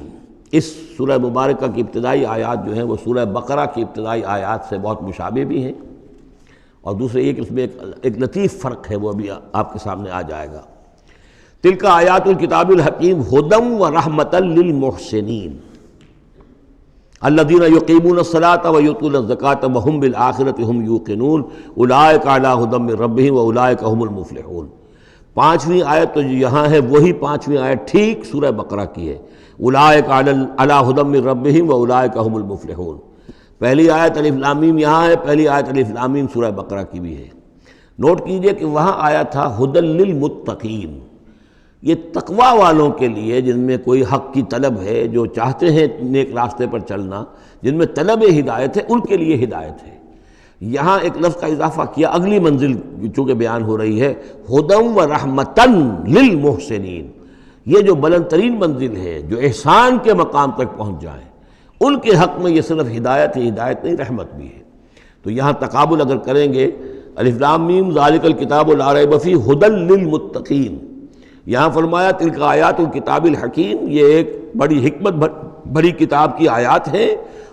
اس سورہ مبارکہ کی ابتدائی آیات جو ہیں وہ سورہ بقرہ کی ابتدائی آیات سے بہت مشابہ بھی ہیں، اور دوسرے یہ کہ اس میں ایک لطیف فرق ہے، وہ ابھی آپ کے سامنے آ جائے گا۔ تلک آیات الکتاب الحکیم ھدی ورحمۃ للمحسنین الذین یقیمون الصلاۃ ویؤتون الزکاۃ وہم بالآخرۃ ہم یوقنون اولئک علی ھدی من ربہم واولئک ھم المفلحون۔ پانچویں آیت تو یہاں ہے وہی پانچویں آیت ٹھیک سورہ بقرہ کی ہے، اولئک علی ھدی من ربہم واولئک ھم المفلحون۔ پہلی آیت الف لام میم یہاں ہے، پہلی آیت الف لام میم سورہ بقرہ کی بھی ہے۔ نوٹ کیجئے کہ وہاں آیا تھا ھدی للمتقین، یہ تقوی والوں کے لیے جن میں کوئی حق کی طلب ہے، جو چاہتے ہیں نیک راستے پر چلنا، جن میں طلب ہدایت ہے، ان کے لیے ہدایت ہے۔ یہاں ایک لفظ کا اضافہ کیا، اگلی منزل چونکہ بیان ہو رہی ہے، ھدی و رحمتاً للمحسنین، یہ جو بلند ترین منزل ہے، جو احسان کے مقام تک پہنچ جائیں، ان کے حق میں یہ صرف ہدایت ہے، ہدایت نہیں رحمت بھی ہے۔ تو یہاں تقابل اگر کریں گے، الف لام میم ذالک الکتاب لا ریب فیہ ھدی للمتقین، یہاں فرمایا تلک آیات الکتاب الحکیم، یہ ایک بڑی حکمت بڑی کتاب کی آیات ہیں،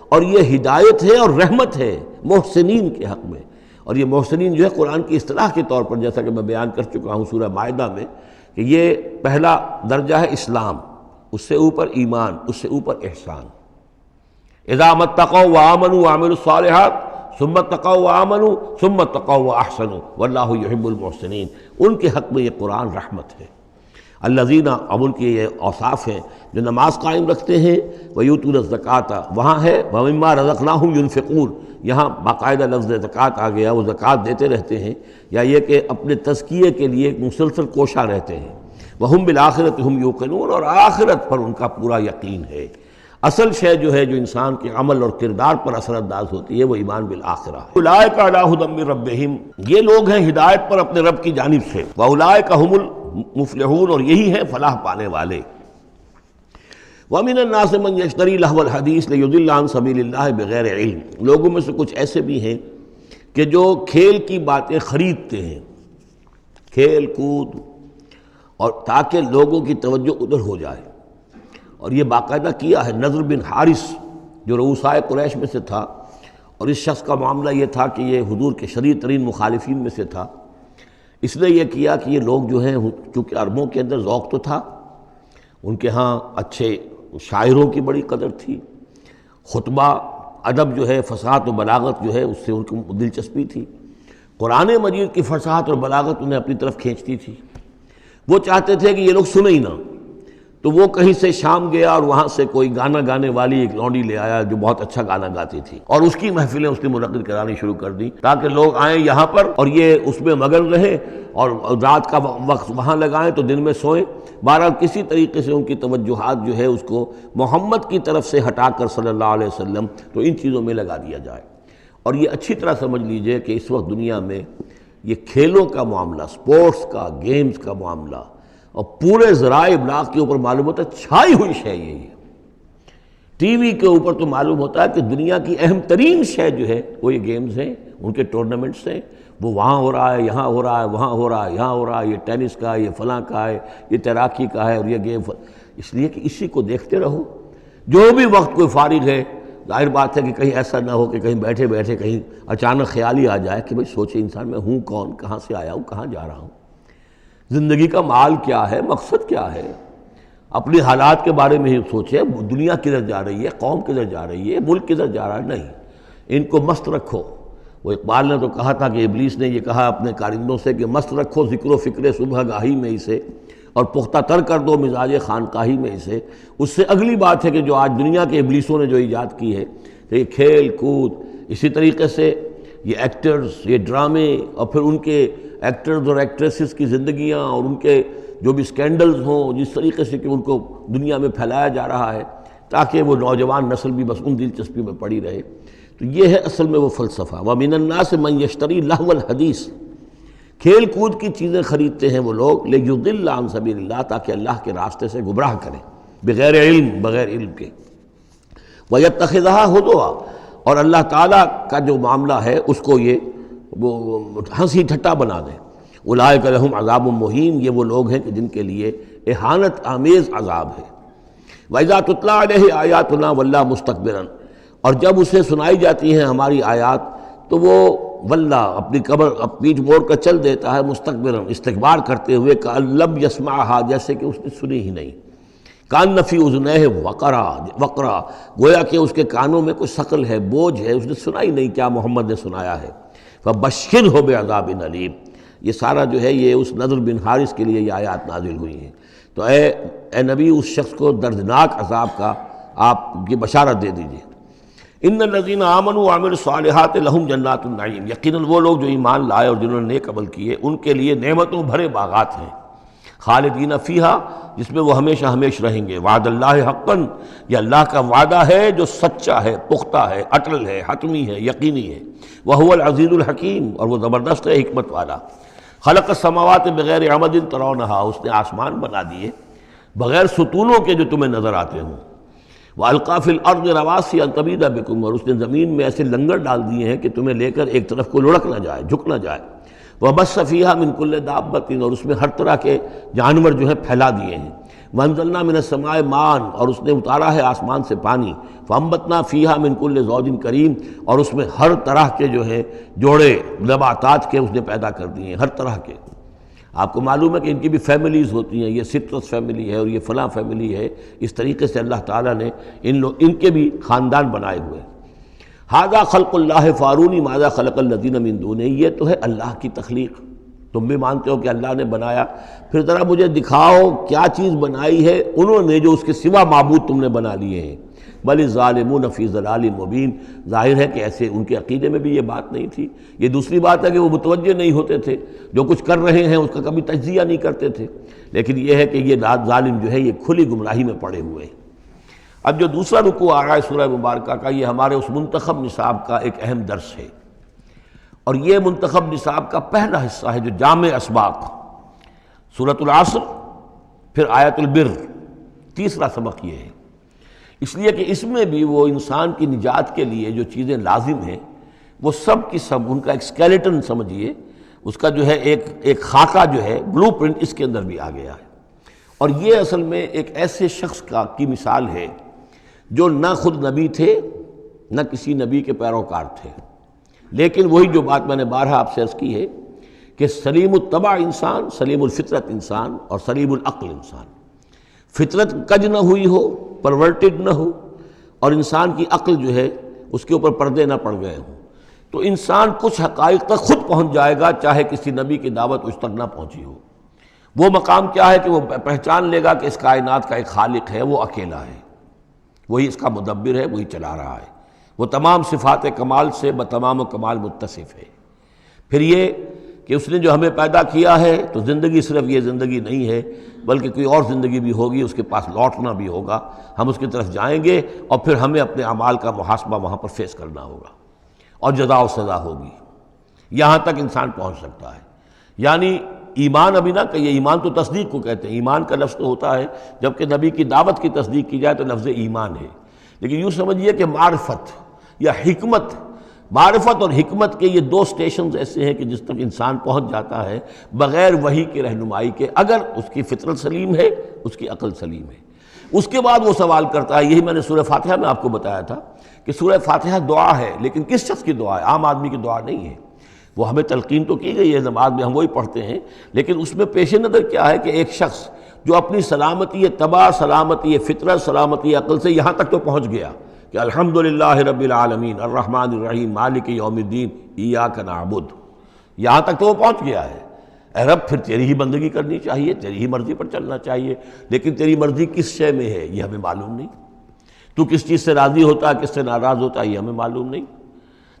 اور یہ ہدایت ہے اور رحمت ہے محسنین کے حق میں۔ اور یہ محسنین جو ہے قرآن کی اصطلاح کے طور پر، جیسا کہ میں بیان کر چکا ہوں سورہ مائدہ میں، کہ یہ پہلا درجہ ہے اسلام، اس سے اوپر ایمان، اس سے اوپر احسان۔ اذا ما اتقوا وآمنوا وعملوا الصالحات ثم اتقوا وآمنوا ثم اتقوا واحسنوا واللہ یحب المحسنین، ان کے حق میں یہ قرآن رحمت ہے۔ الذین، اب ان کے یہ اوصاف ہیں جو نماز قائم رکھتے ہیں، ویؤتون الزکاۃ، وہاں ہے ومما رزقناہم ینفقون، یہاں باقاعدہ لفظ زکوٰۃ آ گیا، وہ زکوٰۃ دیتے رہتے ہیں، یا یہ کہ اپنے تزکیے کے لیے ایک مسلسل کوشاں رہتے ہیں۔ وہم بالآخرۃ ہم یوقنون، اور آخرت پر ان کا پورا یقین ہے۔ اصل شے جو ہے جو انسان کے عمل اور کردار پر اثر انداز ہوتی ہے وہ ایمان بالآخرہ ہے۔ اولئک علی ھدی من ربہم، یہ لوگ ہیں ہدایت پر اپنے رب کی جانب سے، واولئک ھم المفلحون، اور یہی ہیں فلاح پانے والے۔ وَمِنَ النَّاسِ مَن يَشْتَرِي لَهْوَ الْحَدِيثِ لِيُضِلَّ عَن سَبِيلِ اللَّهِ بِغَيْرِ عِلْمٍ، لوگوں میں سے کچھ ایسے بھی ہیں کہ جو کھیل کی باتیں خریدتے ہیں، کھیل کود، اور تاکہ لوگوں کی توجہ ادھر ہو جائے۔ اور یہ باقاعدہ کیا ہے نضر بن حارث جو رؤسائے قریش میں سے تھا، اور اس شخص کا معاملہ یہ تھا کہ یہ حضور کے شدید ترین مخالفین میں سے تھا۔ اس نے یہ کیا کہ یہ لوگ جو ہیں، چونکہ عربوں کے اندر ذوق تو تھا، ان کے ہاں اچھے شاعروں کی بڑی قدر تھی، خطبہ ادب جو ہے، فصاحت و بلاغت جو ہے، اس سے ان کو دلچسپی تھی، قرآن مجید کی فصاحت اور بلاغت انہیں اپنی طرف کھینچتی تھی۔ وہ چاہتے تھے کہ یہ لوگ سنیں ہی نہ، تو وہ کہیں سے شام گیا اور وہاں سے کوئی گانا گانے والی ایک لونڈی لے آیا جو بہت اچھا گانا گاتی تھی، اور اس کی محفلیں اس نے منعقد کرانی شروع کر دی تاکہ لوگ آئیں یہاں پر اور یہ اس میں مگن رہیں، اور رات کا وقت وہاں لگائیں تو دن میں سوئیں۔ بہرحال کسی طریقے سے ان کی توجہات جو ہے اس کو محمد کی طرف سے ہٹا کر صلی اللہ علیہ وسلم تو ان چیزوں میں لگا دیا جائے۔ اور یہ اچھی طرح سمجھ لیجئے کہ اس وقت دنیا میں یہ کھیلوں کا معاملہ، سپورٹس کا، گیمز کا معاملہ، اور پورے ذرائع ابلاغ کے اوپر معلوم ہوتا ہے چھائی ہوئی شے یہ ہے۔ ٹی وی کے اوپر تو معلوم ہوتا ہے کہ دنیا کی اہم ترین شے جو ہے وہ یہ گیمز ہیں، ان کے ٹورنامنٹس ہیں، وہ وہاں ہو رہا ہے، یہاں ہو رہا ہے، وہاں ہو رہا ہے، یہاں ہو رہا ہے، یہ ٹینس کا ہے، یہ فلاں کا ہے، یہ تیراکی کا ہے، اور یہ گیم، اس لیے کہ اسی کو دیکھتے رہو۔ جو بھی وقت کوئی فارغ ہے، ظاہر بات ہے کہ کہیں ایسا نہ ہو کہ کہیں بیٹھے بیٹھے کہیں اچانک خیال ہی آ جائے کہ بھئی سوچے انسان میں ہوں کون، کہاں سے آیا ہوں، کہاں جا رہا ہوں، زندگی کا مال کیا ہے، مقصد کیا ہے، اپنی حالات کے بارے میں ہی سوچے، دنیا کدھر جا رہی ہے، قوم کدھر جا رہی ہے، ملک کدھر جا رہا ہے، نہیں، ان کو مست رکھو۔ وہ اقبال نے تو کہا تھا کہ ابلیس نے یہ کہا اپنے کارندوں سے کہ مست رکھو ذکر و فکر صبح گاہی میں اسے، اور پختہ تر کر دو مزاج خانقاہی میں اسے۔ اس سے اگلی بات ہے کہ جو آج دنیا کے ابلیسوں نے جو ایجاد کی ہے کہ یہ کھیل کود، اسی طریقے سے یہ ایکٹرز، یہ ڈرامے، اور پھر ان کے ایکٹرز اور ایکٹریسز کی زندگیاں، اور ان کے جو بھی سکینڈلز ہوں، جس طریقے سے کہ ان کو دنیا میں پھیلایا جا رہا ہے تاکہ وہ نوجوان نسل بھی بس ان دلچسپی میں پڑی رہے۔ تو یہ ہے اصل میں وہ فلسفہ۔ وَمِنَ النَّاسِ مَن يَشْتَرِي لَهْوَ الْحَدِيثِ، کھیل کود کی چیزیں خریدتے ہیں وہ لوگ، لِيُضِلَّ عَن سَبِيلِ اللَّهِ، تاکہ اللہ کے راستے سے گمراہ کریں، بغیر علم، بغیر علم کے۔ وَيَتَّخِذَهَا هُزُوًا، اور اللہ تعالیٰ کا جو معاملہ ہے اس کو یہ وہ ہنسی ٹھٹا بنا دیں۔ اولئک لہم عذاب مہین، یہ وہ لوگ ہیں کہ جن کے لیے اہانت آمیز عذاب ہے۔ وَإِذَا تُتْلَىٰ عَلَيْهِ آیاتنا وَلَّىٰ مُسْتَكْبِرًا، اور جب اسے سنائی جاتی ہیں ہماری آیات تو وہ وَلَّىٰ اپنی پیٹھ موڑ کر چل دیتا ہے، مستکبرًا استکبار کرتے ہوئے، کأن لم یسمعها، جیسے کہ اس نے سنی ہی نہیں، کأن فی اذنیہ وقرا، گویا کہ اس کے کانوں میں کوئی ثقل ہے، بوجھ ہے، اس نے سنا ہی نہیں کیا محمد نے سنایا ہے۔ فبشرہ بعذاب علیم، یہ سارا جو ہے یہ اس نضر بن حارث کے لیے یہ آیات نازل ہوئی ہیں۔ تو اے نبی اس شخص کو دردناک عذاب کا آپ کی بشارت دے دیجیے۔ ان الذین آمنوا وعملوا الصالحات لہم جنات النعیم، یقیناً وہ لوگ جو ایمان لائے اور جنہوں نے نیک عمل کیے ان کے لیے نعمتوں بھرے باغات ہیں، خالدین فیہا، جس میں وہ ہمیشہ ہمیش رہیں گے۔ وعد اللہ حقا، یہ اللہ کا وعدہ ہے جو سچا ہے، پختہ ہے، اٹل ہے، حتمی ہے، یقینی ہے۔ وہو العزیز الحکیم، اور وہ زبردست ہے، حکمت والا۔ خلق السماوات بغیر عمد ترونہا، اس نے آسمان بنا دیے بغیر ستونوں کے جو تمہیں نظر آتے ہوں۔ وَأَلْقَى فِي الْأَرْضِ رَوَاسِيَ أَن تَمِيدَ بِكُمْ، اور اس نے زمین میں ایسے لنگر ڈال دیے ہیں کہ تمہیں لے کر ایک طرف کو لڑک نہ جائے، جھک نہ جائے۔ وَبَثَّ فِيهَا مِن كُلِّ دَابَّةٍ، اور اس میں ہر طرح کے جانور جو ہے پھیلا دیے ہیں۔ وَأَنزَلْنَا مِنَ السَّمَاءِ مَاءً، اور اس نے اتارا ہے آسمان سے پانی۔ فَأَنبَتْنَا فِيهَا مِن كُلِّ زَوْجٍ كَرِيمٍ، اور اس میں ہر طرح کے جو ہے جوڑے نباتات کے اس نے پیدا کر دیے ہیں، ہر طرح کے۔ آپ کو معلوم ہے کہ ان کی بھی فیملیز ہوتی ہیں، یہ سٹرس فیملی ہے اور یہ فلاں فیملی ہے، اس طریقے سے اللہ تعالیٰ نے ان کے بھی خاندان بنائے ہوئے۔ ھذا خلق اللہ فارونی ماذا خلق الذین من دونہ، یہ تو ہے اللہ کی تخلیق، تم بھی مانتے ہو کہ اللہ نے بنایا، پھر ذرا مجھے دکھاؤ کیا چیز بنائی ہے انہوں نے جو اس کے سوا معبود تم نے بنا لیے ہیں۔ بل الظالمون فی ضلال مبین، ظاہر ہے کہ ایسے ان کے عقیدے میں بھی یہ بات نہیں تھی۔ یہ دوسری بات ہے کہ وہ متوجہ نہیں ہوتے تھے، جو کچھ کر رہے ہیں اس کا کبھی تجزیہ نہیں کرتے تھے، لیکن یہ ہے کہ یہ ظالم جو ہے یہ کھلی گمراہی میں پڑے ہوئے ہیں۔ اب جو دوسرا رکوع آ رہا ہے سورہ مبارکہ کا، یہ ہمارے اس منتخب نصاب کا ایک اہم درس ہے، اور یہ منتخب نصاب کا پہلا حصہ ہے جو جامع اسباق، سورۃ العصر، پھر آیت البر، تیسرا سبق یہ ہے، اس لیے کہ اس میں بھی وہ انسان کی نجات کے لیے جو چیزیں لازم ہیں وہ سب کی سب ان کا ایک اسکیلیٹن سمجھیے، اس کا جو ہے ایک خاکہ جو ہے، بلو پرنٹ اس کے اندر بھی آ گیا ہے۔ اور یہ اصل میں ایک ایسے شخص کی مثال ہے جو نہ خود نبی تھے نہ کسی نبی کے پیروکار تھے، لیکن وہی جو بات میں نے بارہا آپ سے عرض کی ہے کہ سلیم الطبع انسان، سلیم الفطرت انسان، اور سلیم العقل انسان، فطرت کج نہ ہوئی ہو، پرورٹڈ نہ ہو، اور انسان کی عقل جو ہے اس کے اوپر پردے نہ پڑ گئے ہوں، تو انسان کچھ حقائق تک خود پہنچ جائے گا چاہے کسی نبی کی دعوت اس تک نہ پہنچی ہو۔ وہ مقام کیا ہے کہ وہ پہچان لے گا کہ اس کائنات کا ایک خالق ہے، وہ اکیلا ہے، وہی اس کا مدبر ہے، وہی چلا رہا ہے، وہ تمام صفات کمال سے بتمام و کمال متصف ہے۔ پھر یہ کہ اس نے جو ہمیں پیدا کیا ہے تو زندگی صرف یہ زندگی نہیں ہے بلکہ کوئی اور زندگی بھی ہوگی، اس کے پاس لوٹنا بھی ہوگا، ہم اس کی طرف جائیں گے اور پھر ہمیں اپنے اعمال کا محاسبہ وہاں پر فیس کرنا ہوگا اور جزا و سزا ہوگی۔ یہاں تک انسان پہنچ سکتا ہے، یعنی ایمان ابھی نہ کہیے، ایمان تو تصدیق کو کہتے ہیں، ایمان کا لفظ تو ہوتا ہے جبکہ نبی کی دعوت کی تصدیق کی جائے تو لفظ ایمان ہے، لیکن یوں سمجھیے کہ معرفت یا حکمت، معرفت اور حکمت کے یہ دو سٹیشنز ایسے ہیں کہ جس تک انسان پہنچ جاتا ہے بغیر وحی کی رہنمائی کے، اگر اس کی فطرت سلیم ہے، اس کی عقل سلیم ہے۔ اس کے بعد وہ سوال کرتا ہے، یہی میں نے سورہ فاتحہ میں آپ کو بتایا تھا کہ سورہ فاتحہ دعا ہے، لیکن کس شخص کی دعا ہے؟ عام آدمی کی دعا نہیں ہے، وہ ہمیں تلقین تو کی گئی ہے، نماز میں ہم وہی پڑھتے ہیں، لیکن اس میں پیش نظر کیا ہے کہ ایک شخص جو اپنی سلامتی طبع، سلامتی فطرت، سلامتی عقل سے یہاں تک تو پہنچ گیا کہ الحمدللہ رب العالمین الرحمن الرحیم مالک یوم الدین ایاک نعبد، یہاں تک تو وہ پہنچ گیا ہے۔ اے رب پھر تیری ہی بندگی کرنی چاہیے، تیری ہی مرضی پر چلنا چاہیے، لیکن تیری مرضی کس شے میں ہے یہ ہمیں معلوم نہیں، تو کس چیز سے راضی ہوتا ہے، کس سے ناراض ہوتا ہے یہ ہمیں معلوم نہیں،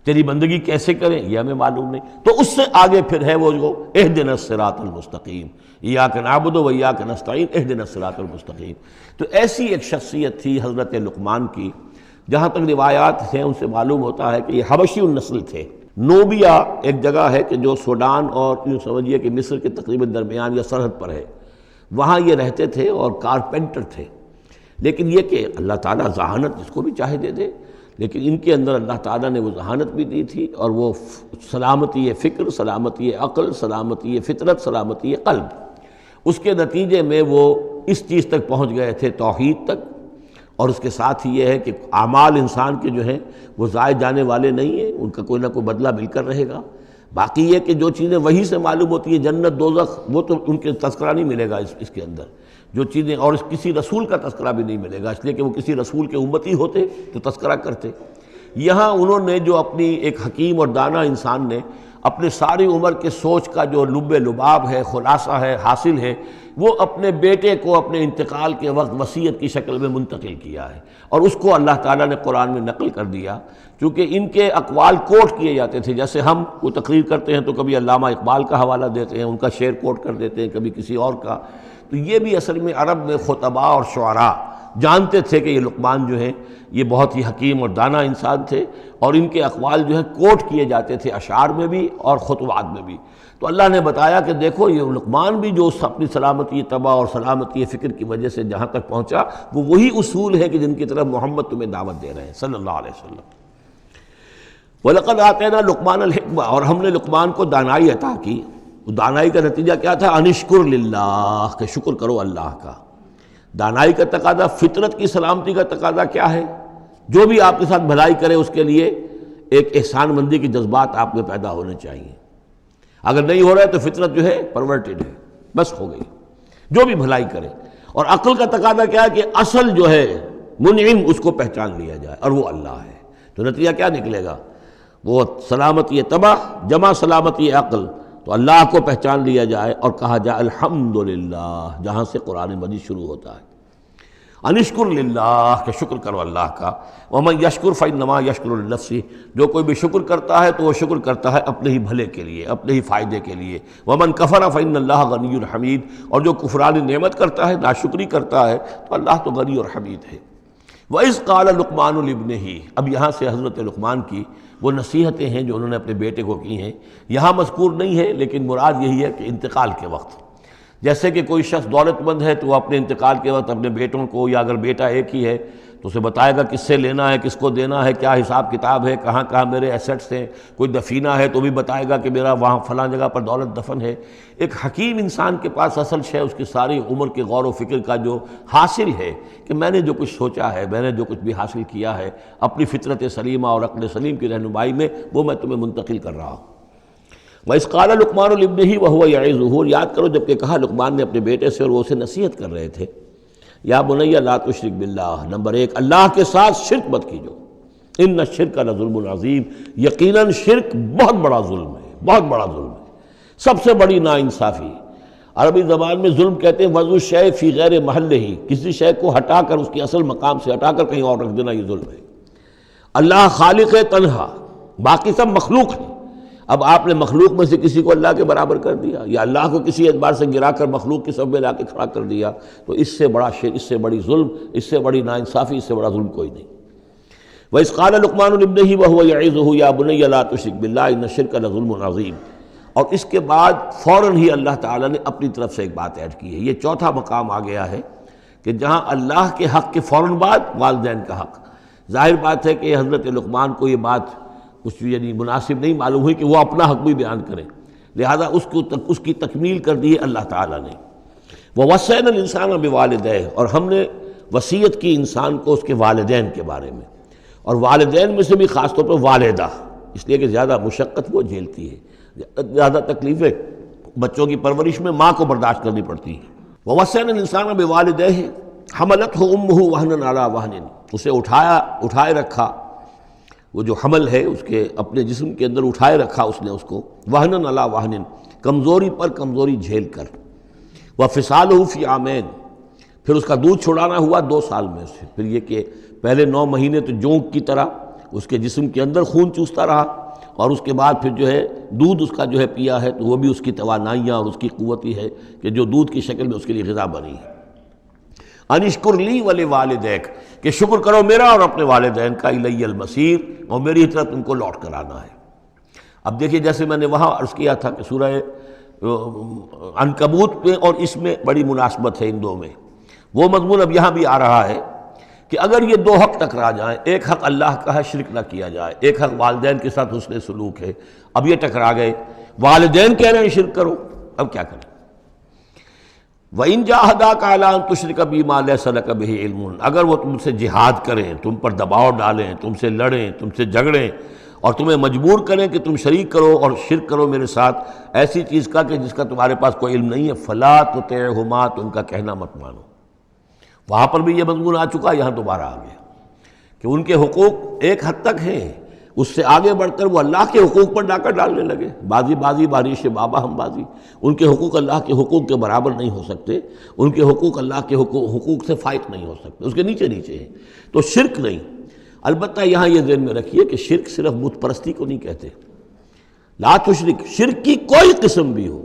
تیری بندگی کیسے کریں یہ ہمیں معلوم نہیں۔ تو اس سے آگے پھر ہے وہ جو اہدنا الصراط المستقیم، ایاک نعبد و ایاک نستعین اہدنا الصراط المستقیم۔ تو ایسی ایک شخصیت تھی حضرت لقمان کی، جہاں تک روایات ہیں ان سے معلوم ہوتا ہے کہ یہ حبشی النسل تھے۔ نوبیا ایک جگہ ہے کہ جو سوڈان اور یوں سمجھیے کہ مصر کے تقریباً درمیان یا سرحد پر ہے، وہاں یہ رہتے تھے اور کارپینٹر تھے، لیکن یہ کہ اللہ تعالیٰ ذہانت جس کو بھی چاہے دے دے، لیکن ان کے اندر اللہ تعالیٰ نے وہ ذہانت بھی دی تھی، اور وہ سلامتی فکر، سلامتی عقل، سلامتی فطرت، سلامتی قلب، اس کے نتیجے میں وہ اس چیز تک پہنچ گئے تھے، توحید تک، اور اس کے ساتھ ہی یہ ہے کہ اعمال انسان کے جو ہیں وہ ضائع جانے والے نہیں ہیں، ان کا کوئی نہ کوئی بدلہ مل کر رہے گا۔ باقی یہ کہ جو چیزیں وہی سے معلوم ہوتی ہیں، جنت دوزخ، وہ تو ان کے تذکرہ نہیں ملے گا اس کے اندر، جو چیزیں، اور کسی رسول کا تذکرہ بھی نہیں ملے گا، اس لیے کہ وہ کسی رسول کے امتی ہوتے تو تذکرہ کرتے۔ یہاں انہوں نے جو اپنی ایک حکیم اور دانا انسان نے اپنے ساری عمر کے سوچ کا جو لب لباب ہے، خلاصہ ہے، حاصل ہے، وہ اپنے بیٹے کو اپنے انتقال کے وقت وصیت کی شکل میں منتقل کیا ہے، اور اس کو اللہ تعالیٰ نے قرآن میں نقل کر دیا، کیونکہ ان کے اقوال کوٹ کیے جاتے تھے۔ جیسے ہم کوئی تقریر کرتے ہیں تو کبھی علامہ اقبال کا حوالہ دیتے ہیں، ان کا شعر کوٹ کر دیتے ہیں، کبھی کسی اور کا، تو یہ بھی اصل میں عرب میں خطباء اور شعراء جانتے تھے کہ یہ لقمان جو ہیں یہ بہت ہی حکیم اور دانا انسان تھے، اور ان کے اقوال جو ہیں کوٹ کیے جاتے تھے اشعار میں بھی اور خطبات میں بھی۔ تو اللہ نے بتایا کہ دیکھو یہ لقمان بھی جو اپنی سلامتی طبع اور سلامتی فکر کی وجہ سے جہاں تک پہنچا، وہ وہی اصول ہے کہ جن کی طرف محمد تمہیں دعوت دے رہے ہیں صلی اللہ علیہ وسلم۔ وَلَقَدْ آتَيْنَا لُقْمَانَ الْحِكْمَةَ، اور ہم نے لقمان کو دانائی عطا کی۔ دانائی کا نتیجہ کیا تھا؟ انشکر للہ، کہ شکر کرو اللہ کا۔ دانائی کا تقاضا، فطرت کی سلامتی کا تقاضا کیا ہے؟ جو بھی آپ کے ساتھ بھلائی کرے اس کے لیے ایک احسان مندی کے جذبات آپ میں پیدا ہونے چاہیے۔ اگر نہیں ہو رہا ہے تو فطرت جو ہے پرورٹڈ ہے، بس ہو گئی، جو بھی بھلائی کرے۔ اور عقل کا تقاضا کیا ہے کہ اصل جو ہے منعم اس کو پہچان لیا جائے، اور وہ اللہ ہے۔ تو نتیجہ کیا نکلے گا؟ وہ سلامتی طبع جمع سلامتی عقل، تو اللہ کو پہچان لیا جائے اور کہا جائے الحمدللہ، جہاں سے قرآن مجید شروع ہوتا ہے۔ انشکر للہ، کہ شکر کرو اللہ کا۔ ومن یشکر فانما یشکر لنفسہ، جو کوئی بھی شکر کرتا ہے تو وہ شکر کرتا ہے اپنے ہی بھلے کے لیے، اپنے ہی فائدے کے لیے۔ ومن کفر فان اللہ غنی حمید، اور جو کفران نعمت کرتا ہے، ناشکری کرتا ہے، تو اللہ تو غنی اور حمید ہے۔ وَإِذْ قَالَ لُقْمَانُ لِابْنِهِ، اب یہاں سے حضرت لقمان کی وہ نصیحتیں ہیں جو انہوں نے اپنے بیٹے کو کی ہیں، یہاں مذکور نہیں ہے، لیکن مراد یہی ہے کہ انتقال کے وقت، جیسے کہ کوئی شخص دولت مند ہے تو وہ اپنے انتقال کے وقت اپنے بیٹوں کو، یا اگر بیٹا ایک ہی ہے تو اسے بتائے گا کس سے لینا ہے، کس کو دینا ہے، کیا حساب کتاب ہے، کہاں کہاں میرے ایسٹس ہیں، کوئی دفینہ ہے تو بھی بتائے گا کہ میرا وہاں فلاں جگہ پر دولت دفن ہے۔ ایک حکیم انسان کے پاس اصل شے اس کی ساری عمر کے غور و فکر کا جو حاصل ہے کہ میں نے جو کچھ سوچا ہے، میں نے جو کچھ بھی حاصل کیا ہے اپنی فطرت سلیمہ اور عقل سلیم کی رہنمائی میں، وہ میں تمہیں منتقل کر رہا ہوں۔ وَإِذْ قَالَ لُقْمَانُ لِابْنِهِ وَهُوَ يَعِظُهُ، یاد کرو جب کہ کہا لقمان نے اپنے بیٹے سے اور وہ اسے نصیحت کر رہے تھے، یا بنی لا تشرک باللہ، نمبر ایک اللہ کے ساتھ شرک مت کیجو، ان الشرک لظلم عظیم، یقیناً شرک بہت بڑا ظلم ہے، بہت بڑا ظلم ہے، سب سے بڑی ناانصافی۔ عربی زبان میں ظلم کہتے ہیں وضع الشیء فی غیر محلہ، کسی شے کو ہٹا کر اس کی اصل مقام سے ہٹا کر کہیں اور رکھ دینا، یہ ظلم ہے۔ اللہ خالق ہے تنہا، باقی سب مخلوق ہیں، اب آپ نے مخلوق میں سے کسی کو اللہ کے برابر کر دیا، یا اللہ کو کسی اعتبار سے گرا کر مخلوق کی صف میں لا کے کھڑا کر دیا، تو اس سے بڑا شرک، اس سے بڑی ظلم، اس سے بڑی ناانصافی، اس سے بڑا ظلم کوئی نہیں۔ وَإِذْ قَالَ لُقْمَانُ لِابْنِهِ وَهُوَ يَعِظُهُ يَا بُنَيَّ لَا تُشْرِكْ بِاللَّهِ إِنَّ الشِّرْكَ لَظُلْمٌ عَظِيمٌ، اور اس کے بعد فوراً ہی اللہ تعالیٰ نے اپنی طرف سے ایک بات ایڈ کی ہے۔ یہ چوتھا مقام آ گیا ہے کہ جہاں اللہ کے حق کے فوراً بعد والدین کا حق۔ ظاہر بات ہے کہ حضرت لقمان کو یہ بات کچھ یعنی مناسب نہیں معلوم ہوئی کہ وہ اپنا حق بھی بیان کریں، لہذا اس کی تکمیل کر دی ہے اللہ تعالیٰ نے۔ وَوَصَّيْنَا الْإِنسَانَ بِوَالِدَيْهِ، اور ہم نے وصیت کی انسان کو اس کے والدین کے بارے میں، اور والدین میں سے بھی خاص طور پر والدہ، اس لیے کہ زیادہ مشقت وہ جھیلتی ہے، زیادہ تکلیفیں بچوں کی پرورش میں ماں کو برداشت کرنی پڑتی ہیں۔ وَوَصَّيْنَا الْإِنسَانَ بِوَالِدَيْهِ حَمَلَتْهُ أُمُّهُ وَهْنًا عَلَى وَهْنٍ، اسے اٹھائے رکھا، وہ جو حمل ہے اس کے اپنے جسم کے اندر اٹھائے رکھا اس نے اس کو، وہنن علی وہنن، کمزوری پر کمزوری جھیل کر، وفصالہ فی عامین، پھر اس کا دودھ چھڑانا ہوا 2 سال میں سے، پھر یہ کہ پہلے 9 مہینے تو جونک کی طرح اس کے جسم کے اندر خون چوستا رہا، اور اس کے بعد پھر جو ہے دودھ اس کا جو ہے پیا ہے، تو وہ بھی اس کی توانائیاں اور اس کی قوت ہی ہے کہ جو دودھ کی شکل میں اس کے لیے غذا بنی ہے۔ انشکر لی ولوالدیک، کہ شکر کرو میرا اور اپنے والدین کا، الی المصیر، اور میری طرف تم کو لوٹ کر آنا ہے۔ اب دیکھیے جیسے میں نے وہاں عرض کیا تھا کہ سورہ عنکبوت میں اور اس میں بڑی مناسبت ہے ان دو میں، وہ مضمون اب یہاں بھی آ رہا ہے کہ اگر یہ 2 حق ٹکرا جائیں، ایک حق اللہ کا ہے شرک نہ کیا جائے، ایک حق والدین کے ساتھ حسن سلوک ہے، اب یہ ٹکرا گئے، والدین کہہ رہے ہیں شرک کرو، اب کیا کریں؟ وَإِن جَاهَدَاكَ عَلَىٰ أَن تُشْرِكَ بِي مَا لَيْسَ لَكَ بِهِ عِلْمٌ، اگر وہ تم سے جہاد کریں، تم پر دباؤ ڈالیں، تم سے لڑیں، تم سے جھگڑیں، اور تمہیں مجبور کریں کہ تم شریک کرو اور شرک کرو میرے ساتھ ایسی چیز کا کہ جس کا تمہارے پاس کوئی علم نہیں ہے، فَلَا تُطِعْهُمَا، تو ان کا کہنا مت مانو۔ وہاں پر بھی یہ مضمون آ چکا، یہاں دوبارہ آ گیا کہ ان کے حقوق ایک حد تک ہیں، اس سے آگے بڑھ کر وہ اللہ کے حقوق پر ڈاکہ ڈالنے لگے. بازی بازی بارش بابا ہم بازی. ان کے حقوق اللہ کے حقوق کے برابر نہیں ہو سکتے، ان کے حقوق اللہ کے حقوق سے فائق نہیں ہو سکتے، اس کے نیچے نیچے ہیں. تو شرک نہیں. البتہ یہاں یہ ذہن میں رکھیے کہ شرک صرف بت پرستی کو نہیں کہتے. لا تشرک، شرک کی کوئی قسم بھی ہو.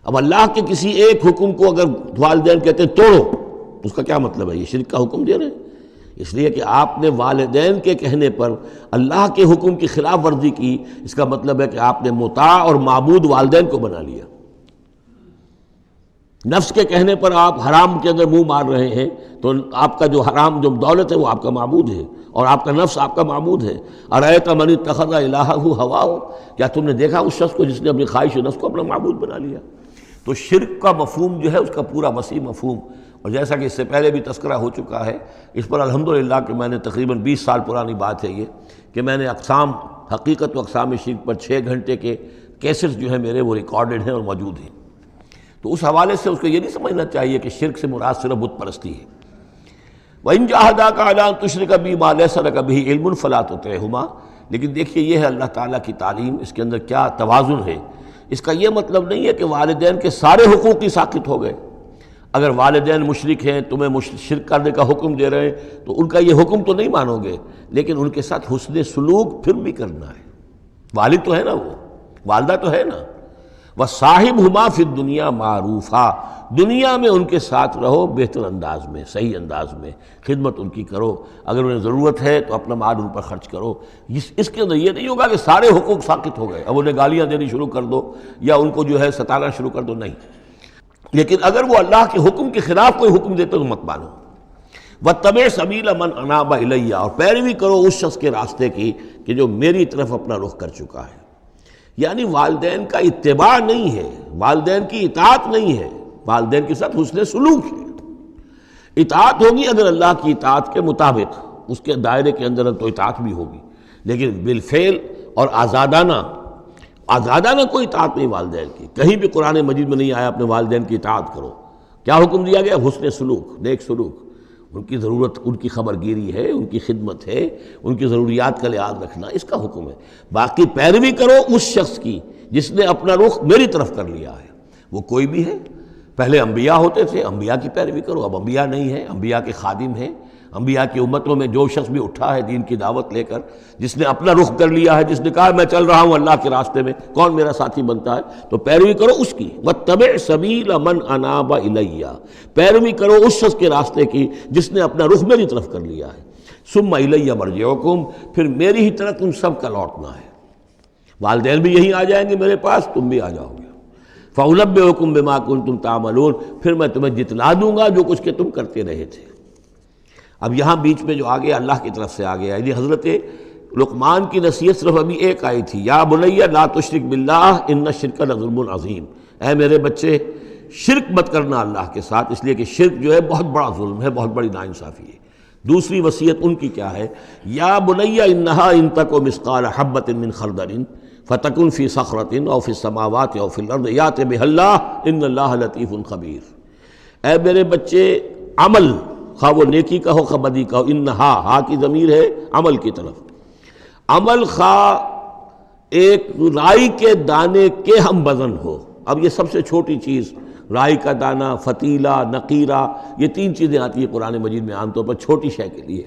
اب اللہ کے کسی ایک حکم کو اگر والدین کہتے ہیں توڑو، اس کا کیا مطلب ہے؟ یہ شرک کا حکم دے رہے ہیں. اس لیے کہ آپ نے والدین کے کہنے پر اللہ کے حکم کی خلاف ورزی کی، اس کا مطلب ہے کہ آپ نے مطاع اور معبود والدین کو بنا لیا. نفس کے کہنے پر آپ حرام کے اندر منہ مار رہے ہیں تو آپ کا جو حرام جو دولت ہے وہ آپ کا معبود ہے، اور آپ کا نفس آپ کا معبود ہے. ارأیت من اتخذ الہہ ہواہ، کیا تم نے دیکھا اس شخص کو جس نے اپنی خواہش نفس کو اپنا معبود بنا لیا؟ تو شرک کا مفہوم جو ہے اس کا پورا وسیع مفہوم، اور جیسا کہ اس سے پہلے بھی تذکرہ ہو چکا ہے، اس پر الحمدللہ کہ میں نے تقریباً 20 سال پرانی بات ہے یہ، کہ میں نے اقسام حقیقت و اقسام شرک پر 6 گھنٹے کے کیسٹس جو ہیں میرے وہ ریکارڈڈ ہیں اور موجود ہیں. تو اس حوالے سے اس کو یہ نہیں سمجھنا چاہیے کہ شرک سے مراد صرف بت پرستی ہے. وَإِن جَاهَدَاكَ عَلَىٰ أَن تُشْرِكَ بِي مَا لَيْسَ لَكَ بِهِ عِلْمٌ فَلَا تُطِعْهُمَا. لیکن دیکھیے یہ ہے اللہ تعالیٰ کی تعلیم، اس کے اندر کیا توازن ہے. اس کا یہ مطلب نہیں ہے کہ والدین کے سارے حقوق ہی ساقط ہو گئے. اگر والدین مشرک ہیں، تمہیں شرک کرنے کا حکم دے رہے ہیں تو ان کا یہ حکم تو نہیں مانو گے، لیکن ان کے ساتھ حسن سلوک پھر بھی کرنا ہے. والد تو ہے نا، وہ والدہ تو ہے نا. وَصَاحِبْهُمَا فِي الدُّنْيَا مَعْرُوفًا، دنیا میں ان کے ساتھ رہو بہتر انداز میں، صحیح انداز میں خدمت ان کی کرو. اگر انہیں ضرورت ہے تو اپنا مال ان پر خرچ کرو. اس کے اندر یہ نہیں ہوگا کہ سارے حقوق ساقط ہو گئے، اب انہیں گالیاں دینی شروع کر دو یا ان کو جو ہے ستانا شروع کر دو، نہیں. لیکن اگر وہ اللہ کے حکم کے خلاف کوئی حکم دیتے تو مت مانو. وَاتَّبِعْ سَبِيلَ مَنْ أَنَابَ إِلَيَّ، اور پیروی کرو اس شخص کے راستے کی کہ جو میری طرف اپنا رخ کر چکا ہے. یعنی والدین کا اتباع نہیں ہے، والدین کی اطاعت نہیں ہے، والدین کے ساتھ حسن سلوک ہے. اطاعت ہوگی اگر اللہ کی اطاعت کے مطابق، اس کے دائرے کے اندر تو اطاعت بھی ہوگی، لیکن بالفعل اور آزادانہ کوئی اطاعت نہیں والدین کی. کہیں بھی قرآن مجید میں نہیں آیا اپنے والدین کی اطاعت کرو. کیا حکم دیا گیا؟ حسن سلوک، نیک سلوک. ان کی ضرورت، ان کی خبر گیری ہے، ان کی خدمت ہے، ان کی ضروریات کا لحاظ رکھنا، اس کا حکم ہے. باقی پیروی کرو اس شخص کی جس نے اپنا رخ میری طرف کر لیا ہے، وہ کوئی بھی ہے. پہلے انبیاء ہوتے تھے، انبیاء کی پیروی کرو. اب انبیاء نہیں ہیں، انبیاء کے خادم ہیں. انبیاء کی امتوں میں جو شخص بھی اٹھا ہے دین کی دعوت لے کر، جس نے اپنا رخ کر لیا ہے، جس نے کہا میں چل رہا ہوں اللہ کے راستے میں، کون میرا ساتھی بنتا ہے، تو پیروی کرو اس کی. وَاتَّبِعْ سَبِيلَ مَنْ أَنَابَ إِلَيَّ، پیروی کرو اس شخص کے راستے کی جس نے اپنا رخ میری طرف کر لیا ہے. ثُمَّ إِلَيَّ مَرْجِعُكُمْ، پھر میری ہی طرف تم سب کا لوٹنا ہے. والدین بھی یہیں آ جائیں گے میرے پاس، تم بھی آ جاؤ گے. فَأُنَبِّئُكُم بِمَا كُنتُمْ تَعْمَلُونَ، پھر میں تمہیں جتلا دوں گا جو کچھ کہ تم کرتے رہے تھے. اب یہاں بیچ میں جو آگے اللہ کی طرف سے آگے آئی، حضرت لقمان کی نصیحت صرف ابھی ایک آئی تھی، یا بنی لا تشرک باللہ ان الشرک لظلم عظیم، اے میرے بچے شرک مت کرنا اللہ کے ساتھ، اس لیے کہ شرک جو ہے بہت بڑا ظلم ہے، بہت بڑی ناانصافی ہے. دوسری وصیت ان کی کیا ہے؟ یا بنی انہا ان تک مثقال حبۃ من خردل فتکن فی صخرۃ او فی السماوات او فی الارض یأت بها اللہ ان اللہ لطیف خبیر. اے میرے بچے عمل، خواہ وہ نیکی کا ہو خواہ بدی کا ہو، انہا، ہا کی ضمیر ہے عمل کی طرف. عمل خواہ ایک رائی کے دانے کے ہم وزن ہو. اب یہ سب سے چھوٹی چیز، رائی کا دانہ، فتیلہ، نقیرہ، یہ 3 چیزیں آتی ہیں قرآن مجید میں عام طور پر چھوٹی شے کے لیے.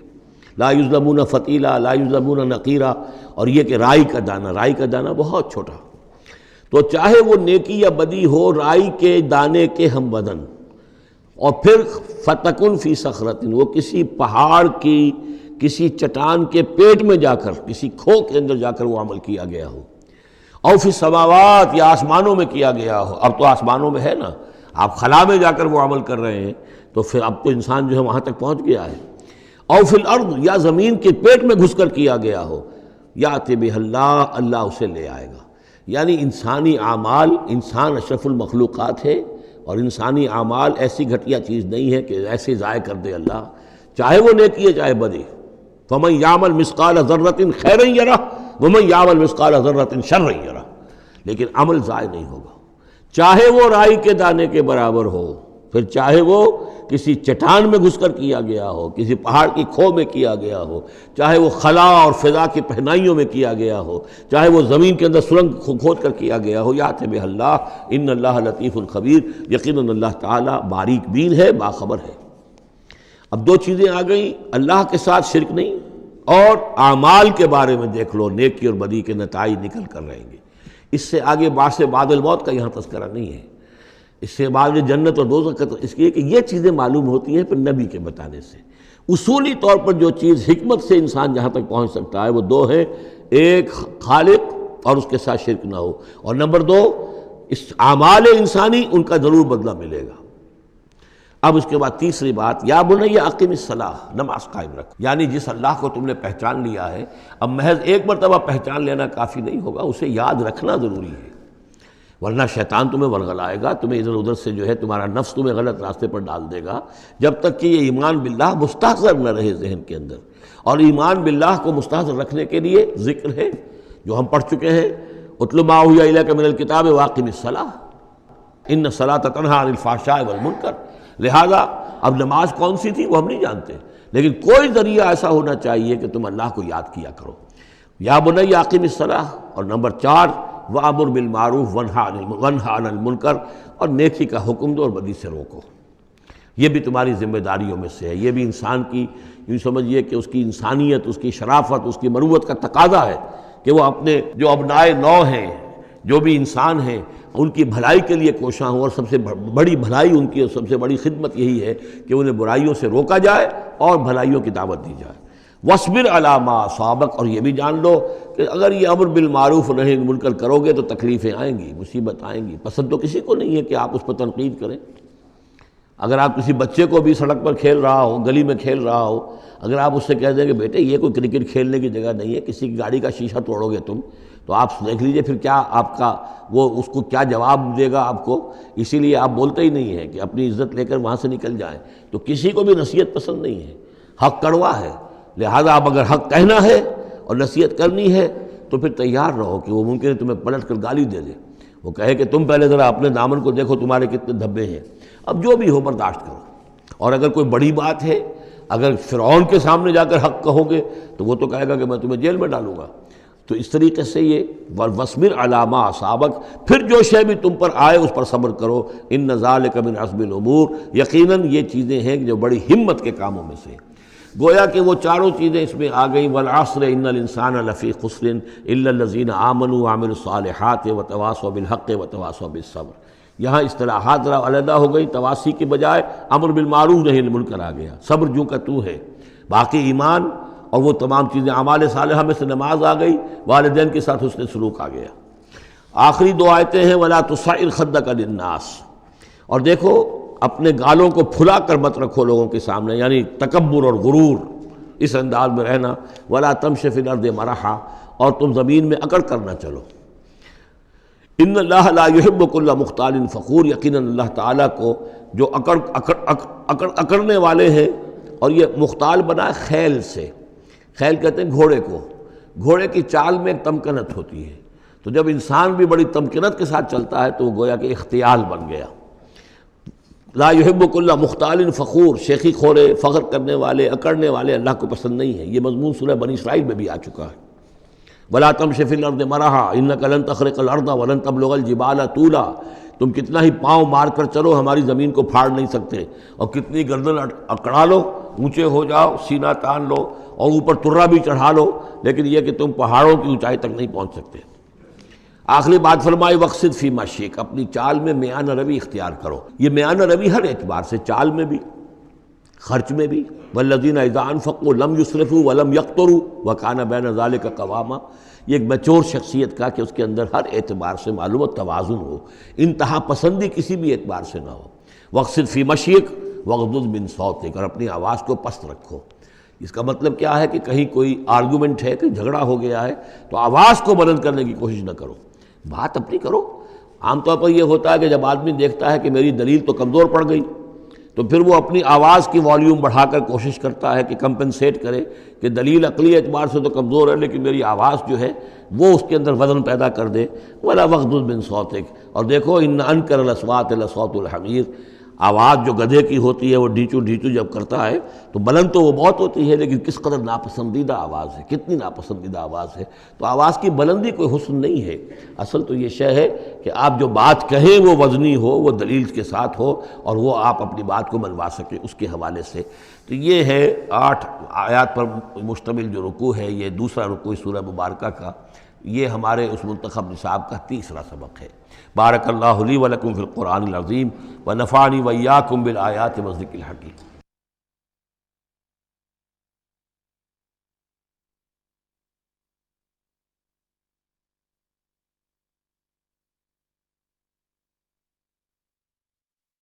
لا یظلمون فتیلہ، لا یظلمون نقیرہ، اور یہ کہ رائی کا دانہ بہت چھوٹا. تو چاہے وہ نیکی یا بدی ہو، رائی کے دانے کے ہم وزن. اور پھر فتکن فی صخرۃ، وہ کسی پہاڑ کی، کسی چٹان کے پیٹ میں جا کر، کسی کھو کے اندر جا کر وہ عمل کیا گیا ہو. او فی السماوات، یا آسمانوں میں کیا گیا ہو. اب تو آسمانوں میں ہے نا، آپ خلا میں جا کر وہ عمل کر رہے ہیں، تو پھر اب تو انسان جو ہے وہاں تک پہنچ گیا ہے. او فی الارض، یا زمین کے پیٹ میں گھس کر کیا گیا ہو، یأت بہ اللہ، اللہ اسے لے آئے گا. یعنی انسانی اعمال، انسان اشرف المخلوقات ہے، اور انسانی اعمال ایسی گھٹیا چیز نہیں ہے کہ ایسے ضائع کر دے اللہ، چاہے وہ نیکی ہے چاہے بدی. فمن یعمل مثقال ذرۃ خیرا یرہ ومن یعمل مثقال ذرۃ شرا یرہ. لیکن عمل ضائع نہیں ہوگا، چاہے وہ رائی کے دانے کے برابر ہو، پھر چاہے وہ کسی چٹان میں گھس کر کیا گیا ہو، کسی پہاڑ کی کھو میں کیا گیا ہو، چاہے وہ خلا اور فضا کی پہنائیوں میں کیا گیا ہو، چاہے وہ زمین کے اندر سرنگ کھود کر کیا گیا ہو، یات بہ اللہ ان اللہ لطیف الخبیر، یقیناً اللہ تعالیٰ باریک بین ہے، باخبر ہے۔ اب دو چیزیں آ گئیں، اللہ کے ساتھ شرک نہیں، اور اعمال کے بارے میں دیکھ لو، نیکی اور بدی کے نتائج نکل کر رہیں گے۔ اس سے آگے بعث بعد الموت کا یہاں تذکرہ نہیں ہے، اس سے بعد جنت اور دوزخ کا، اس لیے کہ یہ چیزیں معلوم ہوتی ہیں پھر نبی کے بتانے سے۔ اصولی طور پر جو چیز حکمت سے انسان جہاں تک پہنچ سکتا ہے وہ دو ہیں، ایک خالق اور اس کے ساتھ شرک نہ ہو، اور نمبر دو اس اعمال انسانی ان کا ضرور بدلہ ملے گا۔ اب اس کے بعد تیسری بات، یا بنی اقم الصلاۃ، نماز قائم رکھ، یعنی جس اللہ کو تم نے پہچان لیا ہے، اب محض ایک مرتبہ پہچان لینا کافی نہیں ہوگا، اسے یاد رکھنا ضروری ہے، ورنہ شیطان تمہیں ورغلائے گا، تمہیں ادھر ادھر سے جو ہے تمہارا نفس تمہیں غلط راستے پر ڈال دے گا، جب تک کہ یہ ایمان باللہ مستحضر نہ رہے ذہن کے اندر۔ اور ایمان باللہ کو مستحضر رکھنے کے لیے ذکر ہے جو ہم پڑھ چکے ہیں، اتل ما اوحی الیک من الکتاب واقم الصلاۃ ان الصلاۃ تنہی عن الفحشاء والمنکر۔ لہذا اب نماز کون سی تھی وہ ہم نہیں جانتے، لیکن کوئی ذریعہ ایسا ہونا چاہیے کہ تم اللہ کو یاد کیا کرو۔ یا بنی اقم الصلاۃ، اور نمبر 4 وامر بالمعروف وانہا عن المنکر، اور نیکی کا حکم دو اور بدی سے روکو۔ یہ بھی تمہاری ذمہ داریوں میں سے ہے، یہ بھی انسان کی، یوں سمجھیے کہ اس کی انسانیت، اس کی شرافت، اس کی مروت کا تقاضا ہے کہ وہ اپنے جو ابنائے نو ہیں، جو بھی انسان ہیں، ان کی بھلائی کے لیے کوشاں ہوں، اور سب سے بڑی بھلائی ان کی اور سب سے بڑی خدمت یہی ہے کہ انہیں برائیوں سے روکا جائے اور بھلائیوں کی دعوت دی جائے۔ وَاصْبِرْ عَلَىٰ مَا أَصَابَكَ، اور یہ بھی جان لو کہ اگر یہ امر بالمعروف نہی عن المنکر کرو گے تو تکلیفیں آئیں گی، مصیبت آئیں گی۔ پسند تو کسی کو نہیں ہے کہ آپ اس پر تنقید کریں۔ اگر آپ کسی بچے کو بھی سڑک پر کھیل رہا ہو، گلی میں کھیل رہا ہو، اگر آپ اس سے کہہ دیں کہ بیٹے یہ کوئی کرکٹ کھیلنے کی جگہ نہیں ہے، کسی کی گاڑی کا شیشہ توڑو گے تم، تو آپ دیکھ لیجئے پھر کیا آپ کا وہ اس کو کیا جواب دے گا آپ کو۔ اسی لیے آپ بولتے ہی نہیں ہیں کہ اپنی عزت لے کر وہاں سے نکل جائیں۔ تو کسی کو بھی نصیحت پسند نہیں ہے، حق کڑوا ہے، لہذا اب اگر حق کہنا ہے اور نصیحت کرنی ہے تو پھر تیار رہو کہ وہ ممکن ہے تمہیں پلٹ کر گالی دے دے، وہ کہے کہ تم پہلے ذرا اپنے دامن کو دیکھو تمہارے کتنے دھبے ہیں۔ اب جو بھی ہو برداشت کرو، اور اگر کوئی بڑی بات ہے، اگر فرعون کے سامنے جا کر حق کہو گے تو وہ تو کہے گا کہ میں تمہیں جیل میں ڈالوں گا۔ تو اس طریقے سے یہ وَاصْبِرْ عَلَىٰ مَا أَصَابَكَ، پھر جو شے بھی تم پر آئے اس پر صبر کرو، إِنَّ ذَلِكَ مِنْ عَزْمِ الْأُمُورِ، یقیناً یہ چیزیں ہیں جو بڑی ہمت کے کاموں میں سے۔ گویا کہ وہ چاروں چیزیں اس میں آ گئیں، وَالْعَصْرِ إِنَّ الْإِنسَانَ لَفِي خُسْرٍ إِلَّا الَّذِينَ آمَنُوا وَعَمِلُوا الصَّالِحَاتِ وَتَوَاصَوْا بِالْحَقِّ وَتَوَاصَوْا بِالصَّبْرِ۔ یہاں اصطلاحات ذرا علیحدہ ہو گئی، تواصی کے بجائے امر بالمعروف نہی عن المنکر آ گیا، صبر جو کا تو ہے، باقی ایمان اور وہ تمام چیزیں، اعمال صالحہ میں سے نماز آ گئی، والدین کے ساتھ حسن سلوک آ گیا۔ آخری دو آیتیں ہیں وَلَا تُصَعِّرْ خَدَّكَ لِلنَّاسِ، اور دیکھو اپنے گالوں کو پھلا کر مت رکھو لوگوں کے سامنے، یعنی تکبر اور غرور، اس انداز میں رہنا۔ وَلَا تَمْشِ فِي الْأَرْضِ مَرَحًا، اور تم زمین میں اکڑ کر نہ چلو۔ ان اللہ لا يحب كل مختال فخور، یقیناً اللہ تعالیٰ کو جو اکڑنے والے ہیں، اور یہ مختال بنا خیل سے، خیل کہتے ہیں گھوڑے کو، گھوڑے کی چال میں ایک تمکنت ہوتی ہے، تو جب انسان بھی بڑی تمکنت کے ساتھ چلتا ہے تو وہ گویا کہ اختیال بن گیا۔ لا يحب كل مختال فخور، شیخی خورے، فخر کرنے والے، اکڑنے والے اللہ کو پسند نہیں ہے۔ یہ مضمون سورہ بنی اسرائیل میں بھی آ چکا ہے۔ وَلَا تَمْشِ فِي الْأَرْضِ مَرَحًا إِنَّكَ لَن تَخْرِقَ الْأَرْضَ وَلَن تَبْلُغَ الْجِبَالَ طُولًا، تم کتنا ہی پاؤں مار کر چلو ہماری زمین کو پھاڑ نہیں سکتے، اور کتنی گردن اکڑا لو، اونچے ہو جاؤ، سینہ تان لو اور اوپر ترا بھی چڑھا لو، لیکن یہ کہ تم پہاڑوں کی اونچائی تک نہیں پہنچ سکتے۔ آخری بات فرمائی وَاقْصِدْ فِي مَشْيِكَ، اپنی چال میں میانہ روی اختیار کرو۔ یہ میانہ روی ہر اعتبار سے، چال میں بھی، خرچ میں بھی، وَالَّذِينَ إِذَا أَنفَقُوا لَمْ يُسْرِفُوا وَلَمْ يَقْتُرُوا وَكَانَ بَيْنَ ذَلِكَ قَوَامًا، یہ ایک میچور شخصیت کا کہ اس کے اندر ہر اعتبار سے معلوم توازن ہو، انتہا پسندی کسی بھی اعتبار سے نہ ہو۔ وَاقْصِدْ فِي مَشْيِكَ وَاغْضُضْ مِنْ صَوْتِكَ، اور اپنی آواز کو پست رکھو۔ اس کا مطلب کیا ہے کہ کہیں کوئی آرگومنٹ ہے، کہ جھگڑا ہو گیا ہے تو آواز کو بلند کرنے کی کوشش نہ کرو، بات اپنی کرو۔ عام طور پر یہ ہوتا ہے کہ جب آدمی دیکھتا ہے کہ میری دلیل تو کمزور پڑ گئی تو پھر وہ اپنی آواز کی والیوم بڑھا کر کوشش کرتا ہے کہ کمپنسیٹ کرے کہ دلیل عقلی اعتبار سے تو کمزور ہے لیکن میری آواز جو ہے وہ اس کے اندر وزن پیدا کر دے۔ وَلَا وَاغْضُضْ مِنْ صَوْتِكَ، اور دیکھو إِنَّ أَنْكَرَ الْأَصْوَاتِ لَصَوْتُ الْحَمِيرِ، آواز جو گدھے کی ہوتی ہے وہ ڈھیچو ڈھیچو جب کرتا ہے تو بلند تو وہ بہت ہوتی ہے، لیکن کس قدر ناپسندیدہ آواز ہے، کتنی ناپسندیدہ آواز ہے۔ تو آواز کی بلندی کوئی حسن نہیں ہے، اصل تو یہ شے ہے کہ آپ جو بات کہیں وہ وزنی ہو، وہ دلیل کے ساتھ ہو، اور وہ آپ اپنی بات کو منوا سکیں اس کے حوالے سے۔ تو یہ ہے 8 آیات پر مشتمل جو رکوع ہے، یہ دوسرا رکوع سورہ مبارکہ کا، یہ ہمارے اس منتخب نصاب کا تیسرا سبق ہے۔ بارک اللہ لی و لکم فی القرآن العظیم ونفعنی وإیاکم بالآیات والذکر الحکیم۔